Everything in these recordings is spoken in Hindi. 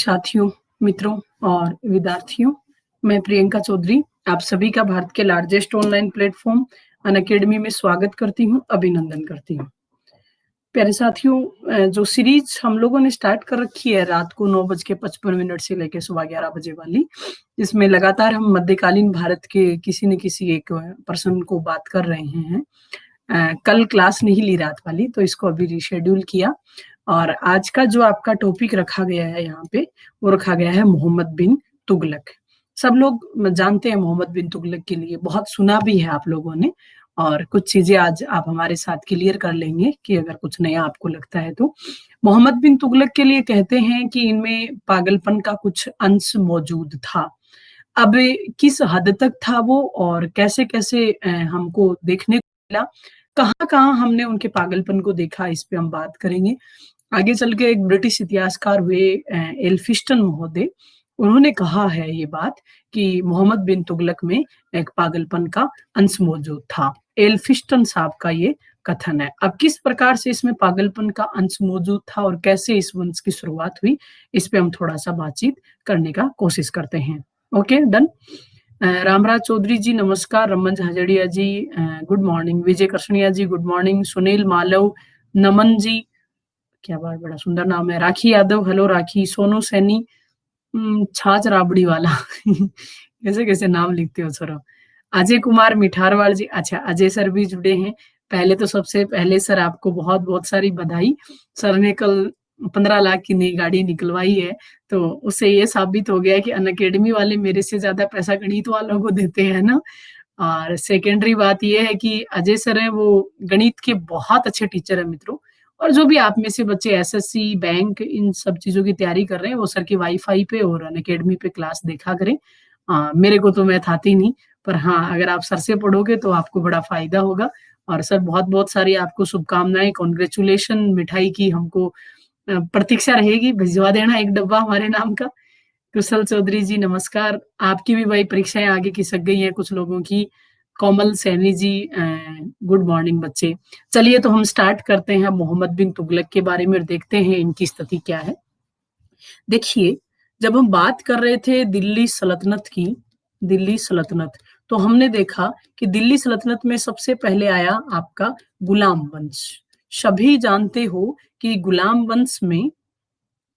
साथियों, मित्रों और विद्यार्थियों, मैं प्रियंका चौधरी आप सभी का भारत के लार्जेस्ट ऑनलाइन प्लेटफॉर्म अनअकैडमी में स्वागत करती हूँ, अभिनंदन करती हूँ। प्यारे साथियों, जो सीरीज हम लोगों ने स्टार्ट कर रखी है रात को 9:55 से लेकर सुबह 11 बजे वाली, इसमें लगातार हम मध्यकालीन भारत के किसी न किसी एक पर्सन को बात कर रहे हैं। कल क्लास नहीं ली रात वाली, तो इसको अभी रिशेड्यूल किया और आज का जो आपका टॉपिक रखा गया है यहाँ पे, वो रखा गया है मोहम्मद बिन तुगलक। सब लोग जानते हैं मोहम्मद बिन तुगलक के लिए, बहुत सुना भी है आप लोगों ने और कुछ चीजें आज आप हमारे साथ क्लियर कर लेंगे कि अगर कुछ नया आपको लगता है तो। मोहम्मद बिन तुगलक के लिए कहते हैं कि इनमें पागलपन का कुछ अंश मौजूद था। अब किस हद तक था वो और कैसे-कैसे हमको देखने को मिला, कहाँ-कहाँ हमने उनके पागलपन को देखा, इस पे हम बात करेंगे। आगे चल के एक ब्रिटिश इतिहासकार हुए एल्फिस्टन महोदय, उन्होंने कहा है ये बात कि मोहम्मद बिन तुगलक में एक पागलपन का अंश मौजूद था। एल्फिस्टन साहब का ये कथन है। अब किस प्रकार से इसमें पागलपन का अंश मौजूद था और कैसे इस वंश की शुरुआत हुई, इस पे हम थोड़ा-सा बातचीत करने का कोशिश करते हैं। Okay, done. रामराज चौधरी जी नमस्कार, Raman Jhajharia ji good morning, Vijay Krishniya ji good morning, Sunil Malav, Naman ji, क्या बात, बड़ा सुंदर नाम है, राखी यादव, हेलो राखी, सोनू सैनी, छाछ राबड़ी वाला कैसे-कैसे नाम लिखते हो सर। अजय कुमार मिठारवाल जी, अच्छा अजय सर भी जुड़े हैं। पहले तो सबसे पहले सर आपको बहुत-बहुत सारी बधाई। सर ने कल 15 लाख की नई गाड़ी निकलवाई है, तो उससे ये साबित हो गया कि अनअकैडमी वाले मेरे से ज़्यादा पैसा गणित वालों को देते हैं ना। और सेकेंडरी बात ये है कि अजय सर हैं, वो गणित के बहुत अच्छे टीचर हैं मित्रों। और जो भी आप में से बच्चे एसएससी, बैंक इन सब चीज़ों की तैयारी कर रहे हैं, वो सर की वाईफ़ाई पे और अनअकैडमी पे क्लास देखा करें। मेरे को तो मैथ आती नहीं, पर हाँ, अगर आप सर से पढ़ोगे तो आपको बड़ा फ़ायदा होगा। और सर बहुत-बहुत सारी आपको शुभकामनाएँ, कांग्रेचुलेशन, मिठाई की हमको प्रतीक्षा रहेगी, भिजवा देना 1 डब्बा हमारे नाम का। कुशल चौधरी जी नमस्कार, आपकी भी भाई परीक्षाएँ आगे खिसक गई हैं कुछ लोगों की। कोमल सैनी जी गुड मॉर्निंग बच्चे। चलिए तो हम स्टार्ट करते हैं मोहम्मद बिन तुगलक के बारे में और देखते हैं इनकी स्थिति क्या है। देखिए, जब हम बात कर रहे थे दिल्ली सल्तनत की, दिल्ली सल्तनत, तो हमने देखा कि दिल्ली सल्तनत में सबसे पहले आया आपका गुलाम वंश। सभी जानते हो कि गुलाम वंश में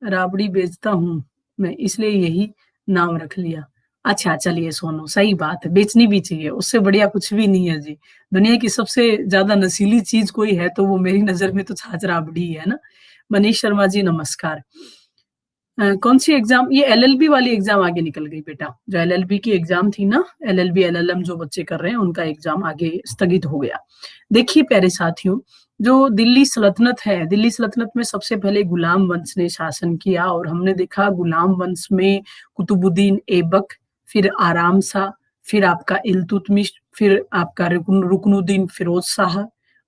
राबड़ी बेचता हूँ मैं, इसलिए यही नाम रख लिया। अच्छा चलिए सोनू, सही बात है, बेचनी भी चाहिए, उससे बढ़िया कुछ भी नहीं है जी। दुनिया की सबसे ज़्यादा नशीली चीज़ कोई है तो वो मेरी नज़र में तो छाछ राबड़ी ही है ना। मनीष शर्मा जी नमस्कार। कौन-सी एग्ज़ाम, ये एलएलबी वाली एग्ज़ाम आगे निकल गई बेटा, जो एलएलबी की एग्ज़ाम थी ना, एलएलबी, एलएलएम जो बच्चे कर रहे हैं उनका एग्ज़ाम आगे स्थगित हो गया। देखिए प्यारे साथियों, जो दिल्ली सल्तनत है, दिल्ली सल्तनत में सबसे पहले गुलाम वंश ने शासन किया और हमने देखा गुलाम वंश में कुतुबुद्दीन ऐबक, फिर आराम शाह, फिर आपका इल्तुतमिश, फिर आपका रुकनुद्दीन फिरोज शाह,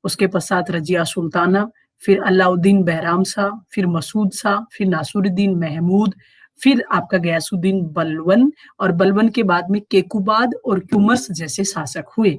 उसके पश्चात रज़िया सुल्ताना, फिर अलाउद्दीन बहराम शाह, फिर मसूद शाह, फिर नासुरुद्दीन महमूद, फिर आपका गयासुद्दीन बलबन और बलबन के बाद में केकुबाद और क्युमर्स जैसे शासक हुए।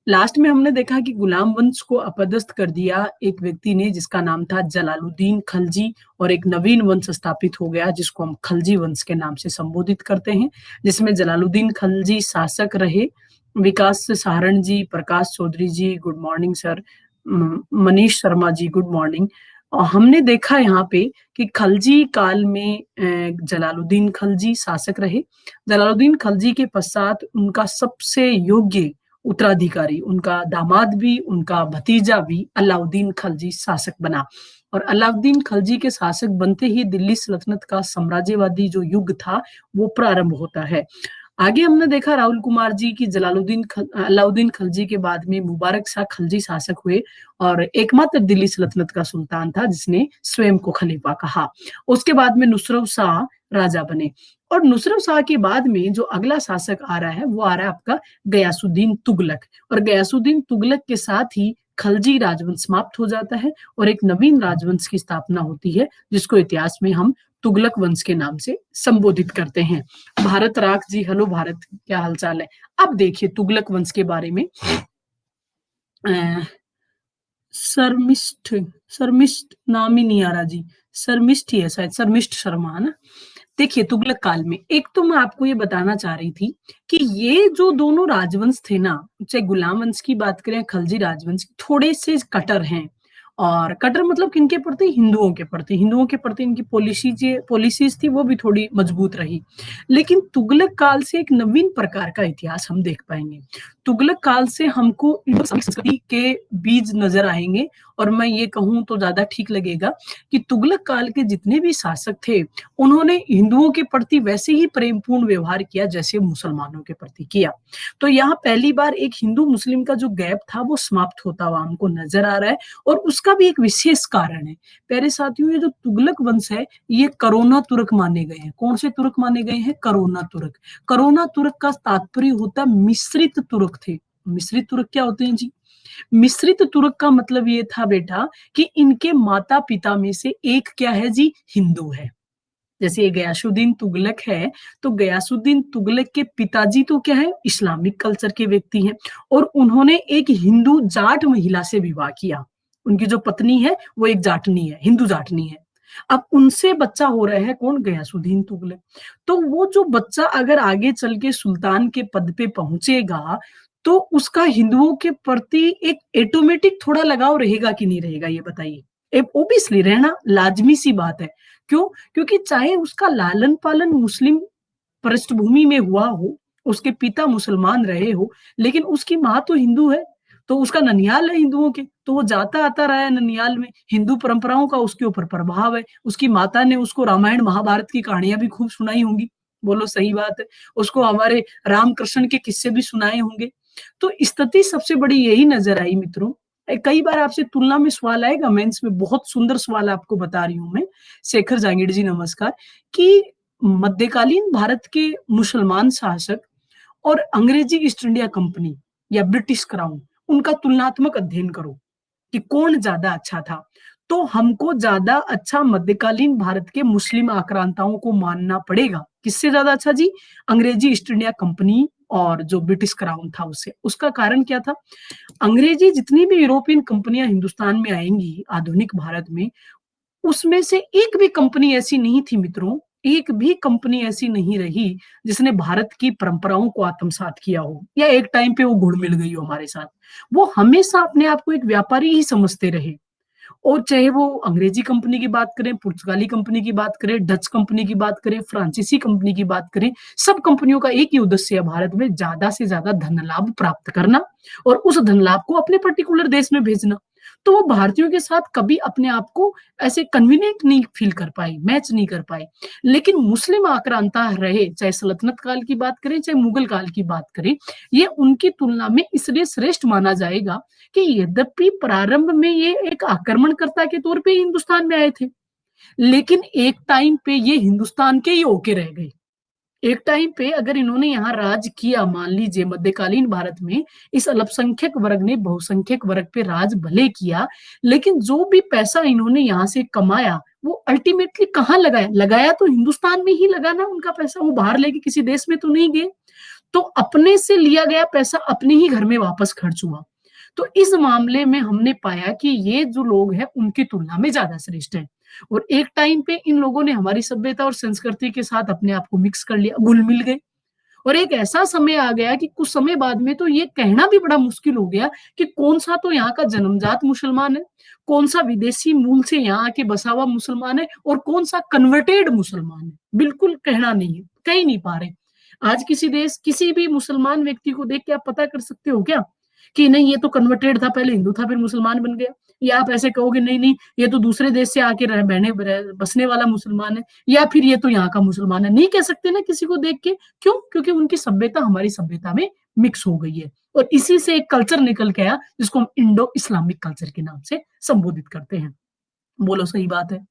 लास्ट में हमने देखा कि गुलाम वंश को अपदस्थ कर दिया एक व्यक्ति ने जिसका नाम था जलालुद्दीन खलजी और एक नवीन वंश स्थापित हो गया जिसको हम खलजी वंश के नाम से संबोधित करते हैं, जिसमें जलालुद्दीन खलजी शासक रहे। Vikas Saharan ji, Prakash Chaudhary ji good morning sir, Manish Sharma ji good morning. और हमने देखा यहाँ पे कि खलजी काल में जलालुद्दीन खलजी शासक रहे। जलालुद्दीन खलजी के पश्चात उनका सबसे योग्य उत्तराधिकारी, उनका दामाद भी, उनका भतीजा भी अलाउद्दीन खलजी शासक बना और अलाउद्दीन खलजी के शासक बनते ही दिल्ली सल्तनत का साम्राज्यवादी जो युग था वो प्रारंभ होता है। आगे हमने देखा राहुल कुमार जी की अलाउद्दीन खलजी के बाद में मुबारक शाह खलजी शासक हुए और एकमात्र दिल्ली सल्तनत का सुल्तान था जिसने स्वयं को खलीफा कहा। उसके बाद में नुसरत शाह राजा बने और नुसरत शाह के बाद में जो अगला शासक आ रहा है वो आ रहा है आपका गयासुद्दीन तुगलक और गयासुद्दीन तुगलक के साथ ही खलजी राजवंश समाप्त हो जाता है और एक नवीन राजवंश की स्थापना होती है जिसको इतिहास में हम तुगलक वंश के नाम से संबोधित करते हैं। भारत राख जी, हेलो भारत, क्या हालचाल है। अब देखिए तुगलक वंश के बारे में, शर्मिष्ठ, शर्मिष्ठ नाम ही नहीं आ रहा जी, शर्मिष्ठ ही है शायद, शर्मिष्ठ शर्मा है ना। देखिए, तुगलक काल में एक तो मैं आपको ये बताना चाह रही थी कि ये जो दोनों राजवंश थे ना, चाहे गुलाम वंश की बात करें, खलजी राजवंश, थोड़े से कट्टर हैं। और कट्टर मतलब किनके प्रति? हिंदुओं के प्रति। हिंदुओं के प्रति इनकी पॉलिसीज थी, वो भी थोड़ी मजबूत रही। लेकिन तुगलक काल से एक नवीन प्रकार का इतिहास हम देख पाएंगे। तुगलक काल से हमको संस्कृति के बीज नजर आएंगे। और मैं ये कहूं तो ज्यादा ठीक लगेगा कि तुगलक काल के जितने भी शासक थे, उन्होंने हिंदुओं के प्रति वैसे ही प्रेमपूर्ण व्यवहार किया जैसे मुसलमानों के प्रति किया। तो यहाँ पहली बार एक हिंदू मुस्लिम का जो गैप था वो समाप्त होता हुआ हमको नजर आ रहा है। और उसका भी एक विशेष कारण है। प्यारे साथियों, ये जो तुगलक वंश है, ये करोना तुर्क माने गए हैं। कौन से तुर्क माने गए हैं? करोना तुर्क। करोना तुर्क का तात्पर्य होता मिश्रित तुर्क थे। मिश्रित तुर्क क्या होते हैं जी? मिश्रित तुर्क का मतलब ये था बेटा कि इनके माता पिता में से एक क्या है जी? हिंदू है। जैसे ये गयासुद्दीन तुगलक है, तो गयासुद्दीन तुगलक के पिताजी तो क्या है? इस्लामिक कल्चर के व्यक्ति हैं। और उन्होंने एक हिंदू जाट महिला से विवाह किया। उनकी जो पत्नी है वो एक जाटनी है, हिंदू जाटनी है। अब उनसे बच्चा हो रहा है कौन? गयासुद्दीन तुगलक। तो वो जो बच्चा अगर आगे चल के सुल्तान के पद पे पहुंचेगा, तो उसका हिंदुओं के प्रति एक ऑटोमेटिक थोड़ा लगाव रहेगा कि नहीं रहेगा, ये बताइए। ओबियसली रहना लाजमी सी बात है। क्यों? क्योंकि चाहे उसका लालन पालन मुस्लिम पृष्ठभूमि में हुआ हो, उसके पिता मुसलमान रहे हो, लेकिन उसकी माँ तो हिंदू है। तो उसका ननिहाल है हिंदुओं के, तो वो जाता आता रहा है ननिहाल में। हिंदू परंपराओं का उसके ऊपर प्रभाव है। उसकी माता ने उसको रामायण महाभारत की कहानियां भी खूब सुनाई होंगी। बोलो सही बात है। उसको हमारे रामकृष्ण के किस्से भी सुनाए होंगे। तो स्थिति सबसे बड़ी यही नजर आई मित्रों। कई बार आपसे तुलना में सवाल आएगा, मेंस में बहुत सुंदर सवाल आपको बता रही हूं मैं। शेखर जांगीड़ जी नमस्कार। कि मध्यकालीन भारत के मुसलमान शासक और अंग्रेजी ईस्ट इंडिया कंपनी या ब्रिटिश क्राउन, उनका तुलनात्मक अध्ययन करो कि कौन ज्यादा अच्छा था। तो हमको ज्यादा अच्छा मध्यकालीन भारत के मुस्लिम आक्रांताओं को मानना पड़ेगा। किससे ज्यादा अच्छा जी? अंग्रेजी ईस्ट इंडिया कंपनी और जो ब्रिटिश क्राउन था उससे। उसका कारण क्या था? अंग्रेजी जितनी भी यूरोपियन कंपनियां हिंदुस्तान में आएंगी आधुनिक भारत में, उसमें से एक भी कंपनी ऐसी नहीं थी मित्रों, एक भी कंपनी ऐसी नहीं रही जिसने भारत की परंपराओं को आत्मसात किया हो या एक टाइम पे वो घुल मिल गई हो हमारे साथ। वो हमेशा अपने आप को एक व्यापारी ही समझते रहे। और चाहे वो अंग्रेजी कंपनी की बात करें, पुर्तगाली कंपनी की बात करें, डच कंपनी की बात करें, फ्रांसीसी कंपनी की बात करें, सब कंपनियों का एक ही उद्देश्य है भारत में ज्यादा से ज्यादा धन लाभ प्राप्त करना और उस धन लाभ को अपने पर्टिकुलर देश में भेजना। तो वो भारतीयों के साथ कभी अपने आप को ऐसे कन्वीनियंट नहीं फील कर पाई, मैच नहीं कर पाई। लेकिन मुस्लिम आक्रांता रहे, चाहे सल्तनत काल की बात करें चाहे मुगल काल की बात करें, ये उनकी तुलना में इसलिए श्रेष्ठ माना जाएगा कि यद्यपि प्रारंभ में ये एक आक्रमणकर्ता के तौर पे हिंदुस्तान में आए थे, लेकिन एक टाइम पे ये हिंदुस्तान के ही होके रह गए। एक टाइम पे अगर इन्होंने यहाँ राज किया, मान लीजिए मध्यकालीन भारत में इस अल्पसंख्यक वर्ग ने बहुसंख्यक वर्ग पे राज भले किया, लेकिन जो भी पैसा इन्होंने यहाँ से कमाया वो अल्टीमेटली कहाँ लगाया? लगाया तो हिंदुस्तान में ही लगा ना उनका पैसा। वो बाहर लेके किसी देश में तो नहीं गए। तो अपने से लिया गया पैसा अपने ही घर में वापस खर्च हुआ। तो इस मामले में हमने पाया कि ये जो लोग हैं उनकी तुलना में ज्यादा श्रेष्ठ है। और एक टाइम पे इन लोगों ने हमारी सभ्यता और संस्कृति के साथ अपने आप को मिक्स कर लिया, घुल मिल गए। और एक ऐसा समय आ गया कि कुछ समय बाद में तो ये कहना भी बड़ा मुश्किल हो गया कि कौन सा तो यहाँ का जन्मजात मुसलमान है, कौन सा विदेशी मूल से यहाँ आके बसा हुआ मुसलमान है और कौन सा कन्वर्टेड मुसलमान है। बिल्कुल कहना नहीं है, कह ही नहीं पा रहे। आज किसी देश किसी भी मुसलमान व्यक्ति को देख के आप पता कर सकते हो क्या कि नहीं ये तो कन्वर्टेड था, पहले हिंदू था फिर मुसलमान बन गया? या आप ऐसे कहोगे नहीं नहीं ये तो दूसरे देश से आके बसने वाला मुसलमान है, या फिर ये तो यहाँ का मुसलमान है? नहीं कह सकते ना किसी को देख के। क्यों? क्योंकि उनकी सभ्यता हमारी सभ्यता में मिक्स हो गई है। और इसी से एक कल्चर निकल के आया जिसको हम इंडो इस्लामिक कल्चर के नाम से संबोधित करते हैं। बोलो सही बात है।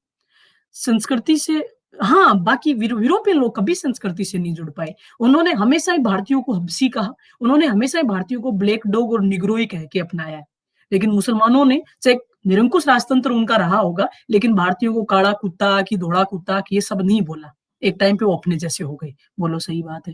संस्कृति से, हाँ, बाकी यूरोपियन लोग कभी संस्कृति से नहीं जुड़ पाए। उन्होंने हमेशा ही भारतीयों को हबशी कहा, उन्होंने हमेशा ही भारतीयों को ब्लैक डॉग और निग्रो ही कह के अपनाया है। लेकिन मुसलमानों ने, चाहे निरंकुश राजतंत्र उनका रहा होगा, लेकिन भारतीयों को काला कुत्ता की धोड़ा कुत्ता की ये सब नहीं बोला। एक टाइम पे वो अपने जैसे हो गए। बोलो सही बात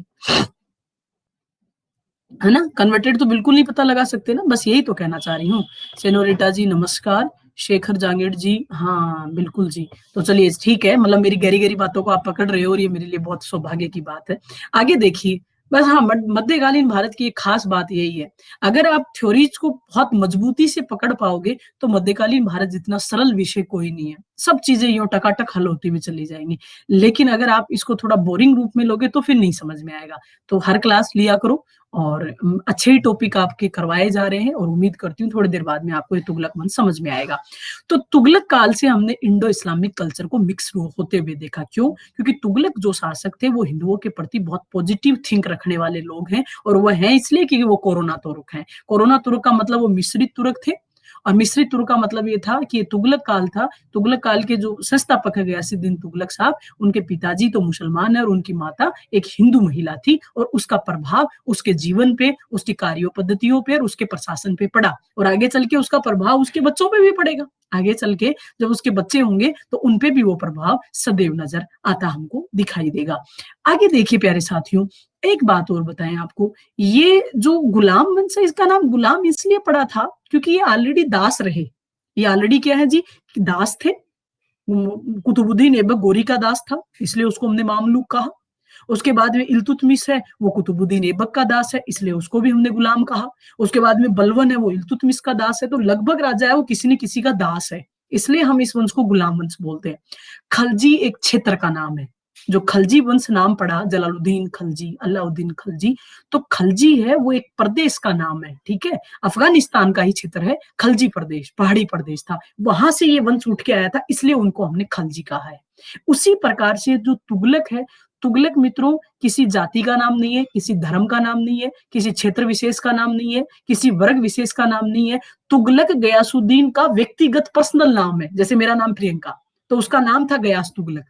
है ना? कन्वर्टेड तो बिल्कुल नहीं पता लगा सकते ना, बस यही तो कहना चाह रही हूँ। सेनोरिटा जी नमस्कार। शेखर जांगीड़ जी, हाँ, बिल्कुल जी। तो चलिए ठीक है, मतलब मेरी गहरी-गहरी बातों को आप पकड़ रहे हो और ये मेरे लिए बहुत सौभाग्य की बात है। आगे देखिए, बस हाँ, मध्यकालीन भारत की एक खास बात यही है, अगर आप थ्योरीज़ को बहुत मजबूती से पकड़ पाओगे, तो मध्यकालीन भारत जितना सरल विषय कोई नहीं है। सब चीज़ें यूँ टकाटक हल होती हुई चली जाएँगी। लेकिन अगर आप इसको थोड़ा बोरिंग रूप में लोगे तो फिर नहीं समझ में आएगा। तो हर क्लास लिया करो और अच्छे ही टॉपिक आपके करवाए जा रहे हैं और उम्मीद करती हूँ थोड़ी देर बाद में आपको ये तुगलक वंश समझ में आएगा। तो तुगलक काल से हमने इंडो इस्लामिक कल्चर को मिक्स होते हुए देखा। क्यों? क्योंकि तुगलक जो शासक थे वो हिंदुओं के प्रति बहुत पॉजिटिव थिंक रखने वाले लोग हैं और वो हैं इसलिए क्योंकि वो कोरोना तुर्क हैं। कोरोना तुर्क का मतलब वो मिश्रित तुर्क थे और मिश्रित तुर्क का मतलब ये था कि ये तुगलक काल था। तुगलक काल के जो संस्थापक है गयासुद्दीन तुगलक साहब, उनके पिताजी तो मुसलमान है और उनकी माता एक हिंदू महिला थी और उसका प्रभाव उसके जीवन पे, उसकी कार्य पद्धतियों पे और उसके प्रशासन पे पड़ा और आगे चल के उसका प्रभाव उसके बच्चों पे भी पड़ेगा। आगे चल के जब उसके बच्चे होंगे तो उन पे भी वो प्रभाव सदैव नजर आता हमको दिखाई देगा। आगे देखिए प्यारे साथियों, एक बात और बताएं आपको, ये जो गुलाम वंश है इसका नाम गुलाम इसलिए पड़ा था क्योंकि ये ऑलरेडी दास रहे। ये ऑलरेडी क्या है जी, दास थे। कुतुबुद्दीन ऐबक गोरी का दास था, इसलिए उसको हमने मामलूक कहा। उसके बाद में इल्तुतमिश है, वो कुतुबुद्दीन ऐबक का दास है, इसलिए उसको भी हमने गुलाम कहा। उसके बाद में बलवन है, वो इल्तुतमिश का दास है। तो लगभग राजा है वो किसी न किसी का दास है, इसलिए हम इस वंश को गुलाम वंश बोलते हैं। खलजी एक क्षेत्र का नाम है। जो खलजी वंश नाम पड़ा, जलालुद्दीन खलजी, अलाउद्दीन खलजी, तो खलजी है वो एक प्रदेश का नाम है, ठीक है? अफगानिस्तान का ही क्षेत्र है, खलजी प्रदेश, पहाड़ी प्रदेश था। वहां से ये वंश उठ के आया था, इसलिए उनको हमने खलजी कहा है। उसी प्रकार से जो तुगलक है, तुगलक मित्रों किसी जाति का नाम नहीं है, किसी धर्म का नाम नहीं है, किसी क्षेत्र विशेष का नाम नहीं है, किसी वर्ग विशेष का नाम नहीं है। तुगलक गयासुद्दीन का व्यक्तिगत पर्सनल नाम है। जैसे मेरा नाम प्रियंका, तो उसका नाम था गयास तुगलक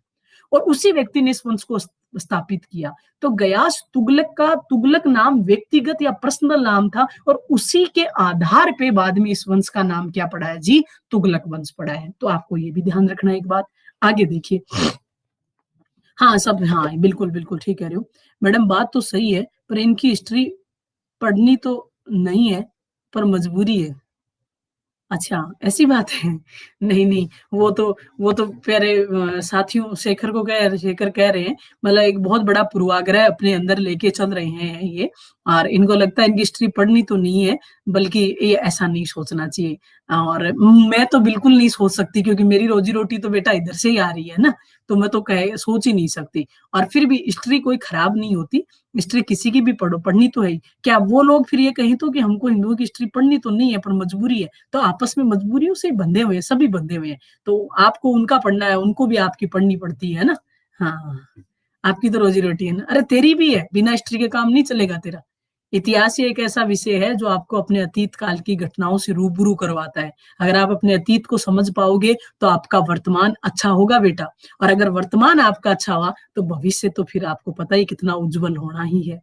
और उसी व्यक्ति ने इस वंश को स्थापित किया। तो गयास तुगलक का तुगलक नाम व्यक्तिगत या पर्सनल नाम था और उसी के आधार पे बाद में इस वंश का नाम क्या पड़ा है जी, तुगलक वंश पड़ा है। तो आपको ये भी ध्यान रखना है एक बात। आगे देखिए, हाँ सब, हाँ बिल्कुल बिल्कुल ठीक कह रहे हो मैडम, बात तो सही है पर इनकी हिस्ट्री पढ़नी तो नहीं है पर मजबूरी है। अच्छा, ऐसी बात है। नहीं, नहीं, वो तो प्यारे साथियों शेखर कह रहे हैं, मतलब एक बहुत बड़ा पूर्वाग्रह अपने अंदर लेके चल रहे हैं ये और इनको लगता है इनकी हिस्ट्री पढ़नी तो नहीं है, बल्कि ये ऐसा नहीं सोचना चाहिए और मैं तो बिल्कुल नहीं सोच सकती क्योंकि मेरी रोज़ी-रोटी तो बेटा इधर से ही आ रही है ना, तो मैं तो कह सोच ही नहीं सकती और फिर भी हिस्ट्री कोई खराब नहीं होती, हिस्ट्री किसी की भी पढ़ो, पढ़नी तो है ही। क्या वो लोग फिर ये कहें तो कि हमको हिंदुओं की हिस्ट्री पढ़नी तो नहीं है पर मजबूरी है, तो आपस में मजबूरियों से बंधे हुए हैं, सभी बंधे हुए हैं। तो आपको उनका पढ़ना है, उनको भी आपकी पढ़नी पड़ती है ना? हाँ, आपकी तो रोज़ी-रोटी है ना। अरे तेरी भी है, बिना हिस्ट्री के काम नहीं चलेगा तेरा। इतिहास ही एक ऐसा विषय है जो आपको अपने अतीत काल की घटनाओं से रूबरू करवाता है। अगर आप अपने अतीत को समझ पाओगे, तो आपका वर्तमान अच्छा होगा बेटा और अगर वर्तमान आपका अच्छा हुआ, तो भविष्य तो फिर आपको पता ही कितना उज्ज्वल होना ही है।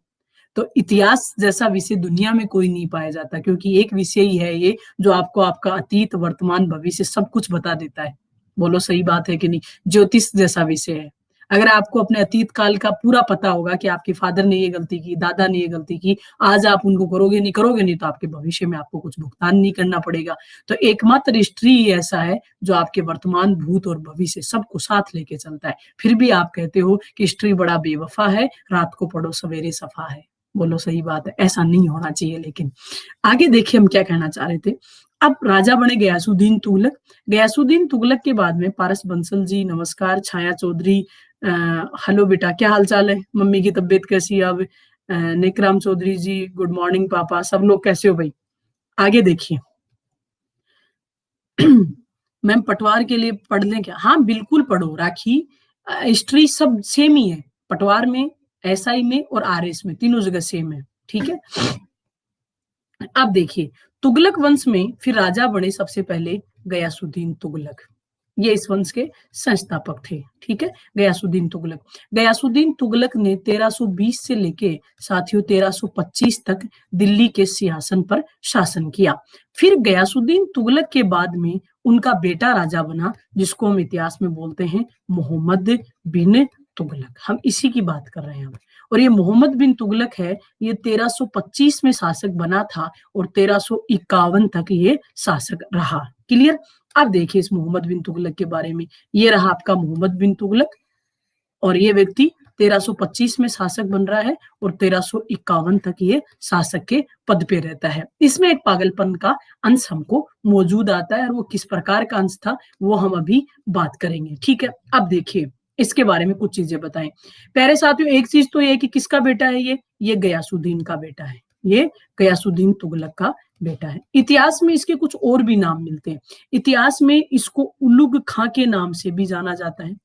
तो इतिहास जैसा विषय दुनिया में कोई नहीं पाया जाता क्योंकि एक विषय ही है ये जो आपको आपका अतीत, वर्तमान, भविष्य सब कुछ बता देता है। बोलो सही बात है कि नहीं? ज्योतिष जैसा विषय है। अगर आपको अपने अतीत काल का पूरा पता होगा कि आपके फादर ने ये गलती की, दादा ने ये गलती की, आज आप उनको करोगे नहीं तो आपके भविष्य में आपको कुछ भुगतान नहीं करना पड़ेगा। तो एकमात्र हिस्ट्री ही ऐसा है जो आपके वर्तमान, भूत और भविष्य सबको साथ लेके चलता है। फिर भी आप कहते हो कि हिस्ट्री बड़ा बेवफ़ा है, रात को पढ़ो सवेरे सफ़ा है। बोलो सही बात है, ऐसा नहीं होना चाहिए लेकिन। आगे देखिए हम क्या कहना चाह रहे थे। अब राजा बने गयासुद्दीन तुगलक। गयासुद्दीन तुगलक के बाद में पारस बंसल जी नमस्कार, छाया चौधरी हेलो बेटा क्या हाल-चाल है? मम्मी की तबीयत कैसी है अब? नेकराम चौधरी जी गुड मॉर्निंग पापा, सब लोग कैसे हो भई? आगे देखिए। मैम पटवार के लिए पढ़ लें क्या? हाँ, बिल्कुल पढ़ो राखी। हिस्ट्री सब सेम ही है। पटवार में, एसआई में और आरएस में तीनों जगह सेम है, ठीक है? अब देखिए, तुगलक वंश में फिर राजा बने सबसे पहले गयासुद्दीन तुगलक। ये इस वंश के संस्थापक थे, ठीक है? गयासुद्दीन तुगलक। गयासुद्दीन तुगलक ने 1320 से लेके साथियों 1325 तक दिल्ली के सिंहासन पर शासन किया। फिर गयासुद्दीन तुगलक के बाद में उनका बेटा राजा बना, जिसको हम इतिहास में बोलते हैं मोहम्मद बिन तुगलक। हम इसी की बात कर रहे हैं अब और ये मोहम्मद बिन तुगलक है, ये 1325 में शासक बना था और 1351 तक ये शासक रहा। क्लियर? अब देखिए इस मोहम्मद बिन तुगलक के बारे में, ये रहा आपका मोहम्मद बिन तुगलक, और ये व्यक्ति 1325 में शासक बन रहा है और 1351 तक ये शासक के पद पे रहता है। इसमें एक पागलपन का अंश हमको मौजूद आता है, और वो किस प्रकार का अंश था वो हम अभी बात करेंगे। ठीक है, अब देखिए इसके बारे में कुछ चीजें बताएं। प्यारे साथियों, एक चीज तो ये कि किसका बेटा है ये गयासुद्दीन का बेटा है, ये गयासुद्दीन तुगलक का बेटा है। इतिहास में इसके कुछ और भी नाम मिलते हैं। इतिहास में इसको उलुग खां के नाम से भी जाना जाता है।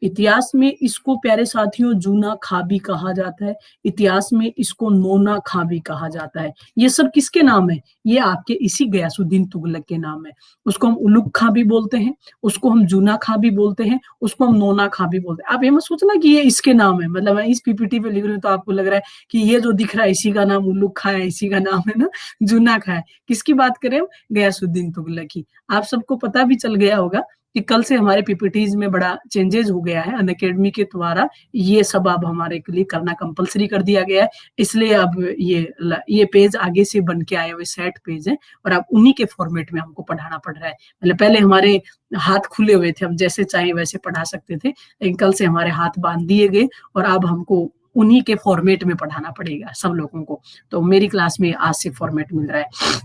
इतिहास में इसको प्यारे साथियों जूना खां भी कहा जाता है। इतिहास में इसको नोना खां भी कहा जाता है। ये सब किसके नाम है? ये आपके इसी गयासुद्दीन तुगलक के नाम है। उसको हम उलुग खां भी बोलते हैं, उसको हम जूना खां भी बोलते हैं, उसको हम नोना खां भी बोलते हैं। आप ये मत सोचना कि ये इसके नाम है, मतलब मैं इस पीपीटी पे लिख रही हूँ तो आपको लग रहा है कि ये जो दिख रहा है इसी का नाम उलुग खां है, इसी का नाम है ना जूना खां है। किसकी बात करें हम? गयासुद्दीन तुगलक की। आप सबको पता भी चल गया होगा कि कल से हमारे पीपीटीज में बड़ा चेंजेस हो गया है। अनअकैडमी के द्वारा ये सब अब हमारे के लिए करना कंपलसरी कर दिया गया है, इसलिए अब ये पेज आगे से बन के आए हुए सेट पेज है, और अब उन्हीं के फॉर्मेट में हमको पढ़ाना पड़ रहा है। मतलब पहले हमारे हाथ खुले हुए थे, हम जैसे चाहे वैसे पढ़ा सकते थे, लेकिन कल से हमारे हाथ बांध दिए गए और अब हमको उन्हीं के फॉर्मेट में पढ़ाना पड़ेगा सब लोगों को। तो मेरी क्लास में आज से फॉर्मेट मिल रहा है।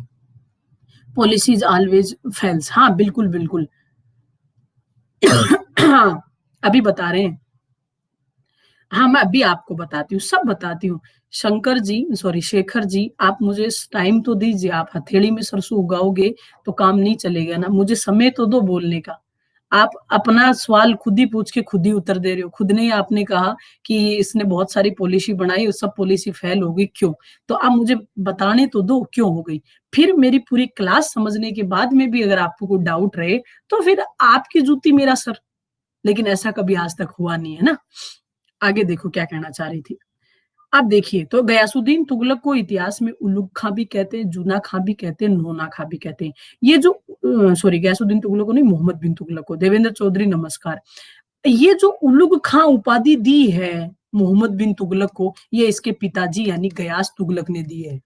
पॉलिसीज ऑलवेज फेल्स, हाँ बिल्कुल बिल्कुल हाँ अभी बता रहे हैं। हाँ मैं अभी आपको बताती हूँ, सब बताती हूँ। शंकर जी, सॉरी शेखर जी, आप मुझे टाइम तो दीजिए। आप हथेली में सरसों उगाओगे तो काम नहीं चलेगा ना, मुझे समय तो दो बोलने का। आप अपना सवाल खुद ही पूछ के खुद ही उत्तर दे रहे हो। खुद ने ही आपने कहा कि इसने बहुत सारी पॉलिसी बनाई और सब पॉलिसी फेल हो गई, क्यों? तो आप मुझे बताने तो दो क्यों हो गई। फिर मेरी पूरी क्लास समझने के बाद में भी अगर आपको कोई डाउट रहे तो फिर आपकी जूती मेरा सर, लेकिन ऐसा कभी आज तक हुआ नहीं है ना। आगे देखो क्या कहना चाह रही थी। अब देखिए, तो गयासुद्दीन तुगलक को इतिहास में उलुग खां भी कहते हैं, जूना खां भी कहते हैं, नोना खां भी कहते हैं। ये जो सॉरी गयासुद्दीन तुगलक को नहीं, मोहम्मद बिन तुगलक को। देवेंद्र चौधरी नमस्कार। ये जो उलुग खां उपाधि दी है मोहम्मद बिन तुगलक को, ये इसके पिताजी यानी गयास तुगलक ने दी है।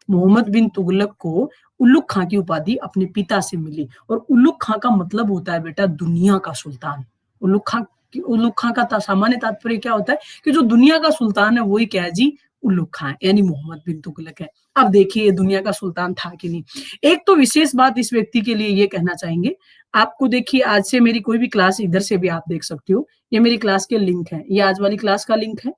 मोहम्मद बिन तुगलक को उलुग खां की उपाधि अपने पिता से मिली, और उलुग खां का मतलब होता है बेटा दुनिया का सुल्तान। उलुग खां का सामान्य तात्पर्य क्या होता है कि जो दुनिया का सुल्तान है वही क्या है जी? उलुग खां है, यानी मोहम्मद बिन तुगलक है। अब देखिए दुनिया का सुल्तान था कि नहीं। एक तो विशेष बात इस व्यक्ति के लिए ये कहना चाहेंगे, आपको देखिए आज से मेरी कोई भी क्लास इधर से भी आप देख सकते हो, ये मेरी क्लास के लिंक है, ये आज वाली क्लास का लिंक है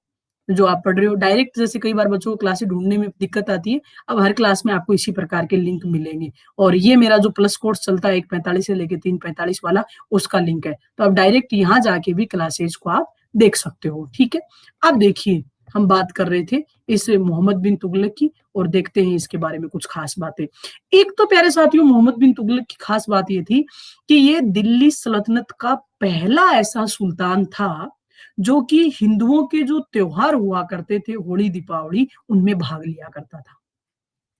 जो आप पढ़ रहे हो डायरेक्ट। जैसे कई बार बच्चों को क्लासेस ढूंढने में दिक्कत आती है, अब हर क्लास में आपको इसी प्रकार के लिंक मिलेंगे। और ये मेरा जो प्लस कोर्स चलता है 1:45 से लेकर 3:45 वाला, उसका लिंक है, तो आप डायरेक्ट यहाँ जाके भी क्लासेज को आप देख सकते हो। ठीक है, अब देखिए हम बात कर रहे थे इस मोहम्मद बिन तुगलक की, और देखते हैं इसके बारे में कुछ खास बातें। एक तो प्यारे साथियों मोहम्मद बिन तुगलक की खास बात ये थी कि ये दिल्ली सल्तनत का पहला ऐसा सुल्तान था जो कि हिंदुओं के जो त्योहार हुआ करते थे, होली दीपावली, उनमें भाग लिया करता था।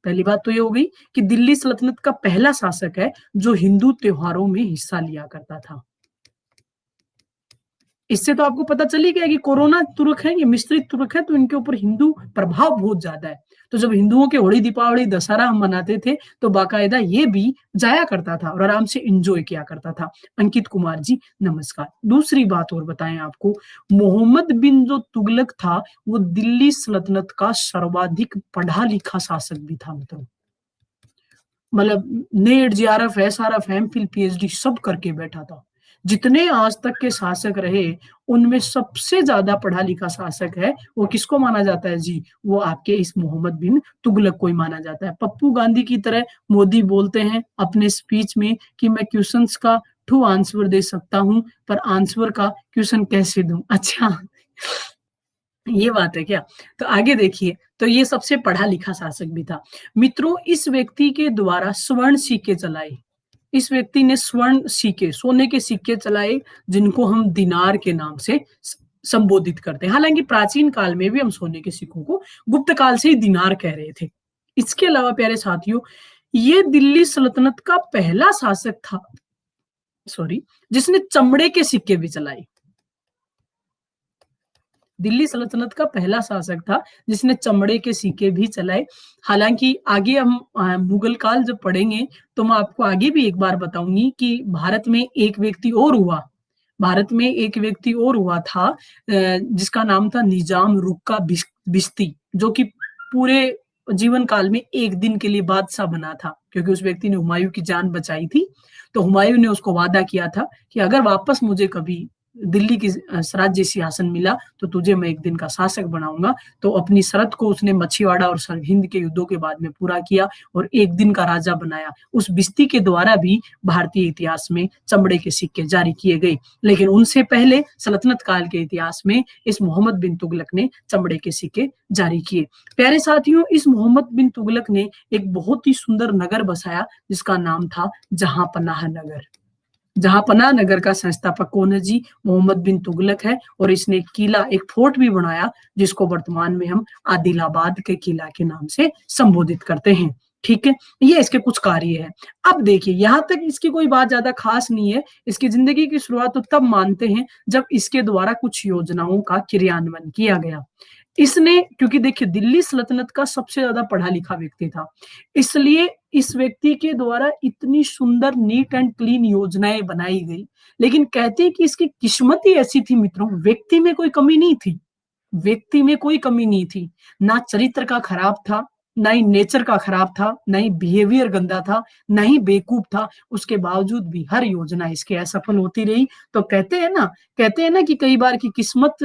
पहली बात तो ये हो गई कि दिल्ली सल्तनत का पहला शासक है जो हिंदू त्योहारों में हिस्सा लिया करता था। इससे तो आपको पता चल ही गया कि कोरोना तुर्क है, ये मिश्रित तुर्क है, तो इनके ऊपर हिंदू प्रभाव बहुत ज्यादा है। तो जब हिंदुओं के होली दीपावली दशहरा हम मनाते थे तो बाकायदा ये भी जाया करता था और आराम से एंजॉय किया करता था। अंकित कुमार जी नमस्कार। दूसरी बात और बताएं आपको, मोहम्मद बिन जो तुगलक था वो दिल्ली सल्तनत का सर्वाधिक पढ़ा लिखा शासक भी था। मतलब net, JRF, SRF, MPhil, PhD सब करके बैठा था। जितने आज तक के शासक रहे उनमें सबसे ज्यादा पढ़ा लिखा शासक है वो किसको माना जाता है जी? वो आपके इस मोहम्मद बिन तुगलक को ही माना जाता है। पप्पू गांधी की तरह मोदी बोलते हैं अपने स्पीच में कि मैं क्वेश्चंस का 2 आंसर दे सकता हूं, पर आंसर का क्वेश्चन कैसे दूं? अच्छा ये बात है क्या? तो आगे देखिए, तो ये सबसे पढ़ा लिखा शासक भी था। मित्रों इस व्यक्ति के द्वारा स्वर्ण सिक्के चलाए, इस व्यक्ति ने स्वर्ण सिक्के, सोने के सिक्के चलाए, जिनको हम दिनार के नाम से संबोधित करते हैं। हालांकि प्राचीन काल में भी हम सोने के सिक्कों को गुप्त काल से ही दिनार कह रहे थे। इसके अलावा प्यारे साथियों, ये दिल्ली सल्तनत का पहला शासक था, सॉरी, जिसने चमड़े के सिक्के भी चलाए। दिल्ली सल्तनत का पहला शासक था जिसने चमड़े के सिक्के भी चलाए। हालाँकि आगे हम मुगल काल जब पढ़ेंगे तो मैं आपको आगे भी एक बार बताऊँगी कि भारत में एक व्यक्ति और हुआ था जिसका नाम था निज़ाम रुक्का बिश्ती, जो कि पूरे जीवन काल में 1 दिन के लिए बादशाह बना था, क्योंकि उस व्यक्ति ने हुमायूँ की जान बचाई थी। तो हुमायूँ ने उसको वादा किया था कि अगर वापस मुझे कभी दिल्ली की राज्य सिंहासन मिला तो तुझे मैं 1 दिन का शासक बनाऊँगा। तो अपनी शर्त को उसने मछीवाड़ा और सरहिंद के युद्धों के बाद में पूरा किया और 1 दिन का राजा बनाया। उस बिश्ती के द्वारा भी भारतीय इतिहास में चमड़े के सिक्के जारी किए गए। लेकिन उनसे पहले सल्तनत काल के इतिहास में इस मोहम्मद बिन तुगलक ने चमड़े के सिक्के जारी किए। प्यारे साथियों, इस मोहम्मद बिन तुगलक ने एक बहुत ही सुंदर नगर बसाया जिसका नाम था जहांपनाह नगर। जहांपनाह नगर का संस्थापक कौन है जी? मोहम्मद बिन तुगलक है। और इसने एक फोर्ट भी बनाया जिसको वर्तमान में हम आदिलाबाद के किला के नाम से संबोधित करते हैं। ठीक है, ये इसके कुछ कार्य है। अब देखिए, यहाँ तक इसकी कोई बात ज्यादा खास नहीं है। इसकी जिंदगी की शुरुआत तो तब मानते हैं जब इसके द्वारा कुछ योजनाओं का क्रियान्वयन किया गया। इसने, क्योंकि देखिए दिल्ली सल्तनत का सबसे ज्यादा पढ़ा लिखा व्यक्ति था, इसलिए इस व्यक्ति के द्वारा इतनी सुंदर नीट एंड क्लीन योजनाएं बनाई गई। लेकिन कहते हैं कि इसकी किस्मत ही ऐसी थी मित्रों, व्यक्ति में कोई कमी नहीं थी। व्यक्ति में कोई कमी नहीं थी, ना चरित्र का खराब था, ना ही नेचर का खराब था, ना ही बिहेवियर गंदा था, ना ही बेवकूफ था। उसके बावजूद भी हर योजना इसके असफल होती रही। तो कहते हैं ना कि कई बार की किस्मत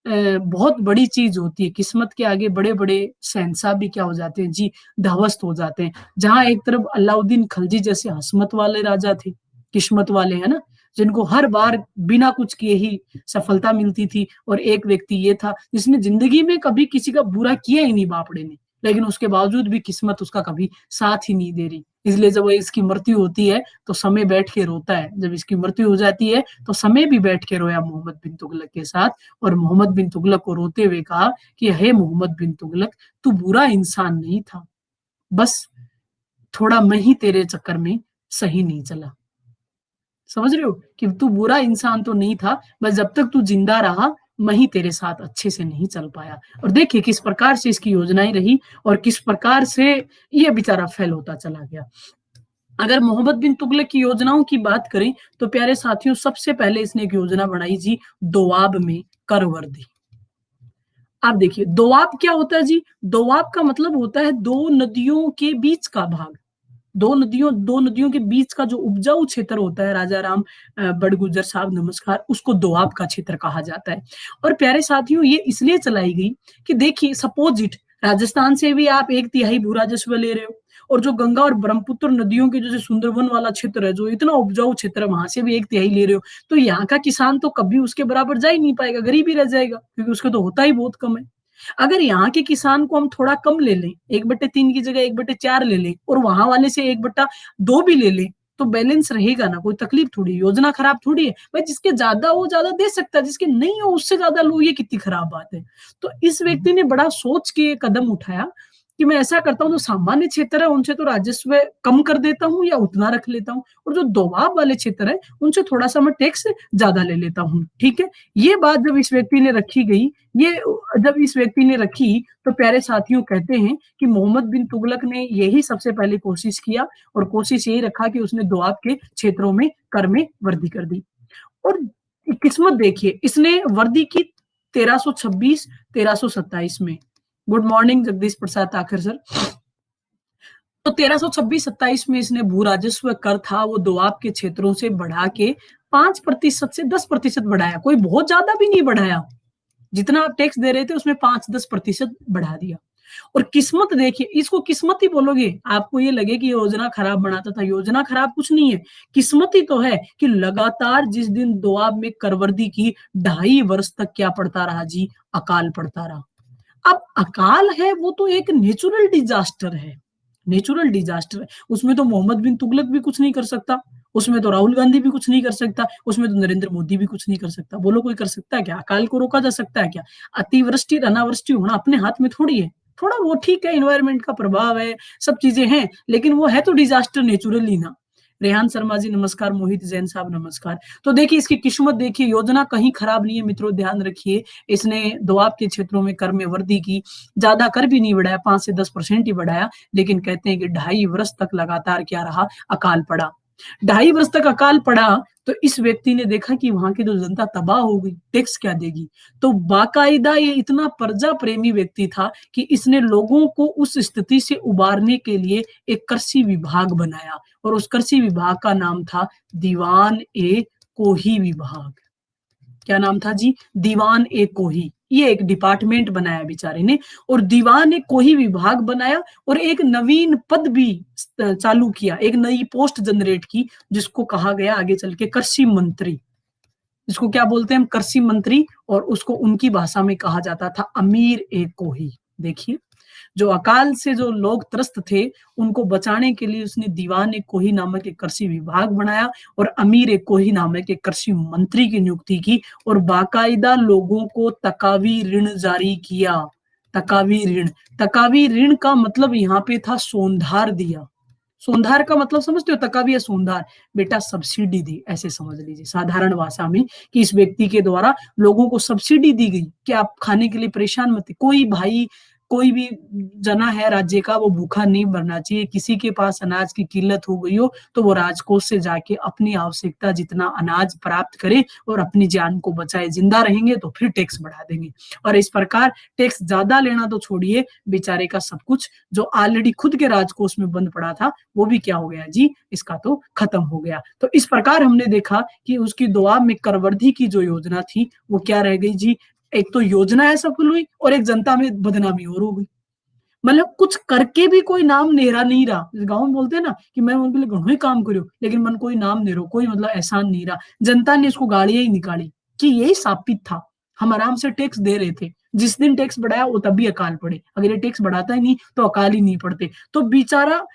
बहुत बड़ी चीज होती है। किस्मत के आगे बड़े बड़े शहंशाह भी क्या हो जाते हैं जी, ध्वस्त हो जाते हैं। जहां एक तरफ अलाउद्दीन खलजी जैसे हस्मत वाले राजा थे, किस्मत वाले, है ना, जिनको हर बार बिना कुछ किए ही सफलता मिलती थी। और एक व्यक्ति ये था जिसने जिंदगी में कभी किसी का बुरा किया ही नहीं बापड़े ने, लेकिन उसके बावजूद भी किस्मत उसका कभी साथ ही नहीं दे रही। इसलिए जब इसकी मृत्यु होती है तो समय बैठ के रोता है। जब इसकी मृत्यु हो जाती है तो समय भी बैठ के रोया मोहम्मद बिन तुगलक के साथ, और मोहम्मद बिन तुगलक को रोते हुए कहा कि हे मोहम्मद बिन तुगलक, तू बुरा इंसान नहीं था, बस थोड़ा मैं ही तेरे चक्कर में सही नहीं चला। समझ रहे हो कि तू बुरा इंसान तो नहीं था, बस जब तक तू जिंदा रहा मैं ही तेरे साथ अच्छे से नहीं चल पाया। और देखिए किस प्रकार से इसकी योजनाएं रही और किस प्रकार से ये बेचारा फेल होता चला गया। अगर मोहम्मद बिन तुगलक की योजनाओं की बात करें तो प्यारे साथियों, सबसे पहले इसने एक योजना बनाई जी, दोआब में करवर्दी। आप देखिए दोआब क्या होता है जी? दोआब का मतलब होता है दो नदियों के बीच का भाग। दो नदियों के बीच का जो उपजाऊ क्षेत्र होता है, राजा राम बड़गुजर साहब नमस्कार, उसको दोआब का क्षेत्र कहा जाता है। और प्यारे साथियों, ये इसलिए चलाई गई कि देखिए सपोज इट, राजस्थान से भी आप 1/3 भू राजस्व ले रहे हो, और जो गंगा और ब्रह्मपुत्र नदियों के जो सुंदरवन वाला क्षेत्र है, जो इतना उपजाऊ क्षेत्र है, वहां से भी 1/3 ले रहे हो, तो यहाँ का किसान तो कभी उसके बराबर जा ही नहीं पाएगा, गरीब ही रह जाएगा, क्योंकि उसके तो होता ही बहुत कम है। अगर यहाँ के किसान को हम थोड़ा कम ले लें, 1/3 की जगह 1/4 ले लें, और वहां वाले से 1/2 भी ले लें, तो बैलेंस रहेगा ना, कोई तकलीफ थोड़ी, योजना खराब थोड़ी है भाई। जिसके ज्यादा हो ज्यादा दे सकता है, जिसके नहीं हो उससे ज्यादा लो, ये कितनी खराब बात है। तो इस व्यक्ति ने बड़ा सोच के कदम उठाया कि मैं ऐसा करता हूँ, जो सामान्य क्षेत्र है उनसे तो राजस्व कम कर देता हूँ या उतना रख लेता हूँ, और जो दोबाव वाले क्षेत्र है उनसे थोड़ा सा मैं टैक्स ज्यादा ले लेता हूँ। ठीक है, ये बात जब इस व्यक्ति ने रखी गई, ये जब इस व्यक्ति ने रखी, तो प्यारे साथियों कहते हैं कि मोहम्मद बिन तुगलक ने यही सबसे पहले कोशिश किया, और कोशिश यही रखा कि उसने दोआब के क्षेत्रों में कर में वृद्धि कर दी। और किस्मत देखिए, इसने वृद्धि की 1326 1327 में। Good morning Jagdish Prasad Takhar sir. तो 1326-27 में इसने भू राजस्व कर था वो दोआब के क्षेत्रों से बढ़ा के 5% से 10% बढ़ाया। कोई बहुत ज्यादा भी नहीं बढ़ाया, जितना आप टैक्स दे रहे थे उसमें 5-10% बढ़ा दिया। और किस्मत देखिए, इसको किस्मत ही बोलोगे, आपको ये लगे कि योजना खराब बनाता था, योजना खराब कुछ नहीं है, किस्मत ही तो है कि लगातार जिस दिन दोआब में करवर्दी की 2.5 वर्ष तक क्या पड़ता रहा जी, अकाल पड़ता रहा। अब अकाल है वो तो एक नेचुरल डिजास्टर है, नेचुरल डिजास्टर है, उसमें तो मोहम्मद बिन तुगलक भी कुछ नहीं कर सकता, उसमें तो राहुल गांधी भी कुछ नहीं कर सकता, उसमें तो नरेंद्र मोदी भी कुछ नहीं कर सकता। बोलो कोई कर सकता है क्या? अकाल को रोका जा सकता है क्या? अतिवृष्टि अनावृष्टि होना अपने हाथ में थोड़ी है। थोड़ा वो ठीक है, इन्वायरमेंट का प्रभाव है, सब चीजें हैं, लेकिन वो है तो डिजास्टर नेचुरली ना। रेहान शर्मा जी नमस्कार, मोहित जैन साहब नमस्कार। तो देखिए इसकी किस्मत देखिए, योजना कहीं खराब नहीं है मित्रों, ध्यान रखिए। इसने दोआब के क्षेत्रों में कर में वृद्धि की, ज्यादा कर भी नहीं बढ़ाया, 5 से 10% ही बढ़ाया, लेकिन कहते हैं कि 2.5 वर्ष तक लगातार क्या रहा, अकाल पड़ा। 2.5 वर्ष तक अकाल पड़ा तो इस व्यक्ति ने देखा कि वहां की जो जनता तबाह हो गई, टैक्स क्या देगी। तो बाकायदा ये इतना प्रजा प्रेमी व्यक्ति था कि इसने लोगों को उस स्थिति से उबारने के लिए एक कृषि विभाग बनाया, और उस कृषि विभाग का नाम था दीवान ए कोही विभाग। क्या नाम था जी, दीवान ए कोही। ये एक डिपार्टमेंट बनाया बेचारे ने, और दीवान ए कोही विभाग बनाया, और एक नवीन पद भी चालू किया, एक नई पोस्ट जनरेट की, जिसको कहा गया आगे चल के कृषि मंत्री। जिसको क्या बोलते हैं हम, कृषि मंत्री, और उसको उनकी भाषा में कहा जाता था अमीर ए कोही। देखिए जो अकाल से जो लोग त्रस्त थे उनको बचाने के लिए उसने दीवान ए कोही नामक एक कृषि विभाग बनाया, और अमीर ए कोही नामक एक कृषि मंत्री की नियुक्ति की, और बाकायदा लोगों को तकावी ऋण जारी किया। तकावी ऋण, तकावी ऋण का मतलब यहाँ पे था सोंधार दिया। सोंधार का मतलब समझते हो, तकावी या सोंधार, बेटा सब्सिडी दी, ऐसे समझ लीजिए साधारण भाषा में, कि इस व्यक्ति के द्वारा लोगों को सब्सिडी दी गई कि आप खाने के लिए परेशान मत, कोई भाई कोई भी जना है राज्य का, वो भूखा नहीं मरना चाहिए। किसी के पास अनाज की किल्लत हो गई हो तो वो राजकोष से जाके अपनी आवश्यकता जितना अनाज प्राप्त करे और अपनी जान को बचाए। जिंदा रहेंगे तो फिर टैक्स बढ़ा देंगे, और इस प्रकार टैक्स ज्यादा लेना तो छोड़िए, बेचारे का सब कुछ जो ऑलरेडी खुद के राजकोष में बंद पड़ा था वो भी क्या हो गया जी, इसका तो खत्म हो गया। तो इस प्रकार हमने देखा कि उसकी दोआब में करवर्धी की जो योजना थी वो क्या रह गई जी, एक तो योजना है सफल हुई, और एक जनता में बदनामी और हो गई। मतलब कुछ करके भी कोई नाम नेहरा नहीं रहा। गांव में बोलते हैं ना कि मैं उनके लिए घणो ही काम करो, लेकिन मन कोई नाम नहीं रहो, कोई मतलब एहसान नहीं रहा। जनता ने इसको गालियां ही निकाली कि यही साबित था, हम आराम से टैक्स दे रहे थे, जिस दिन टैक्स बढ़ाया वो तभी अकाल पड़े, अगर ये टैक्स बढ़ाता ही नहीं तो अकाल ही नहीं पड़ते। तो बेचारा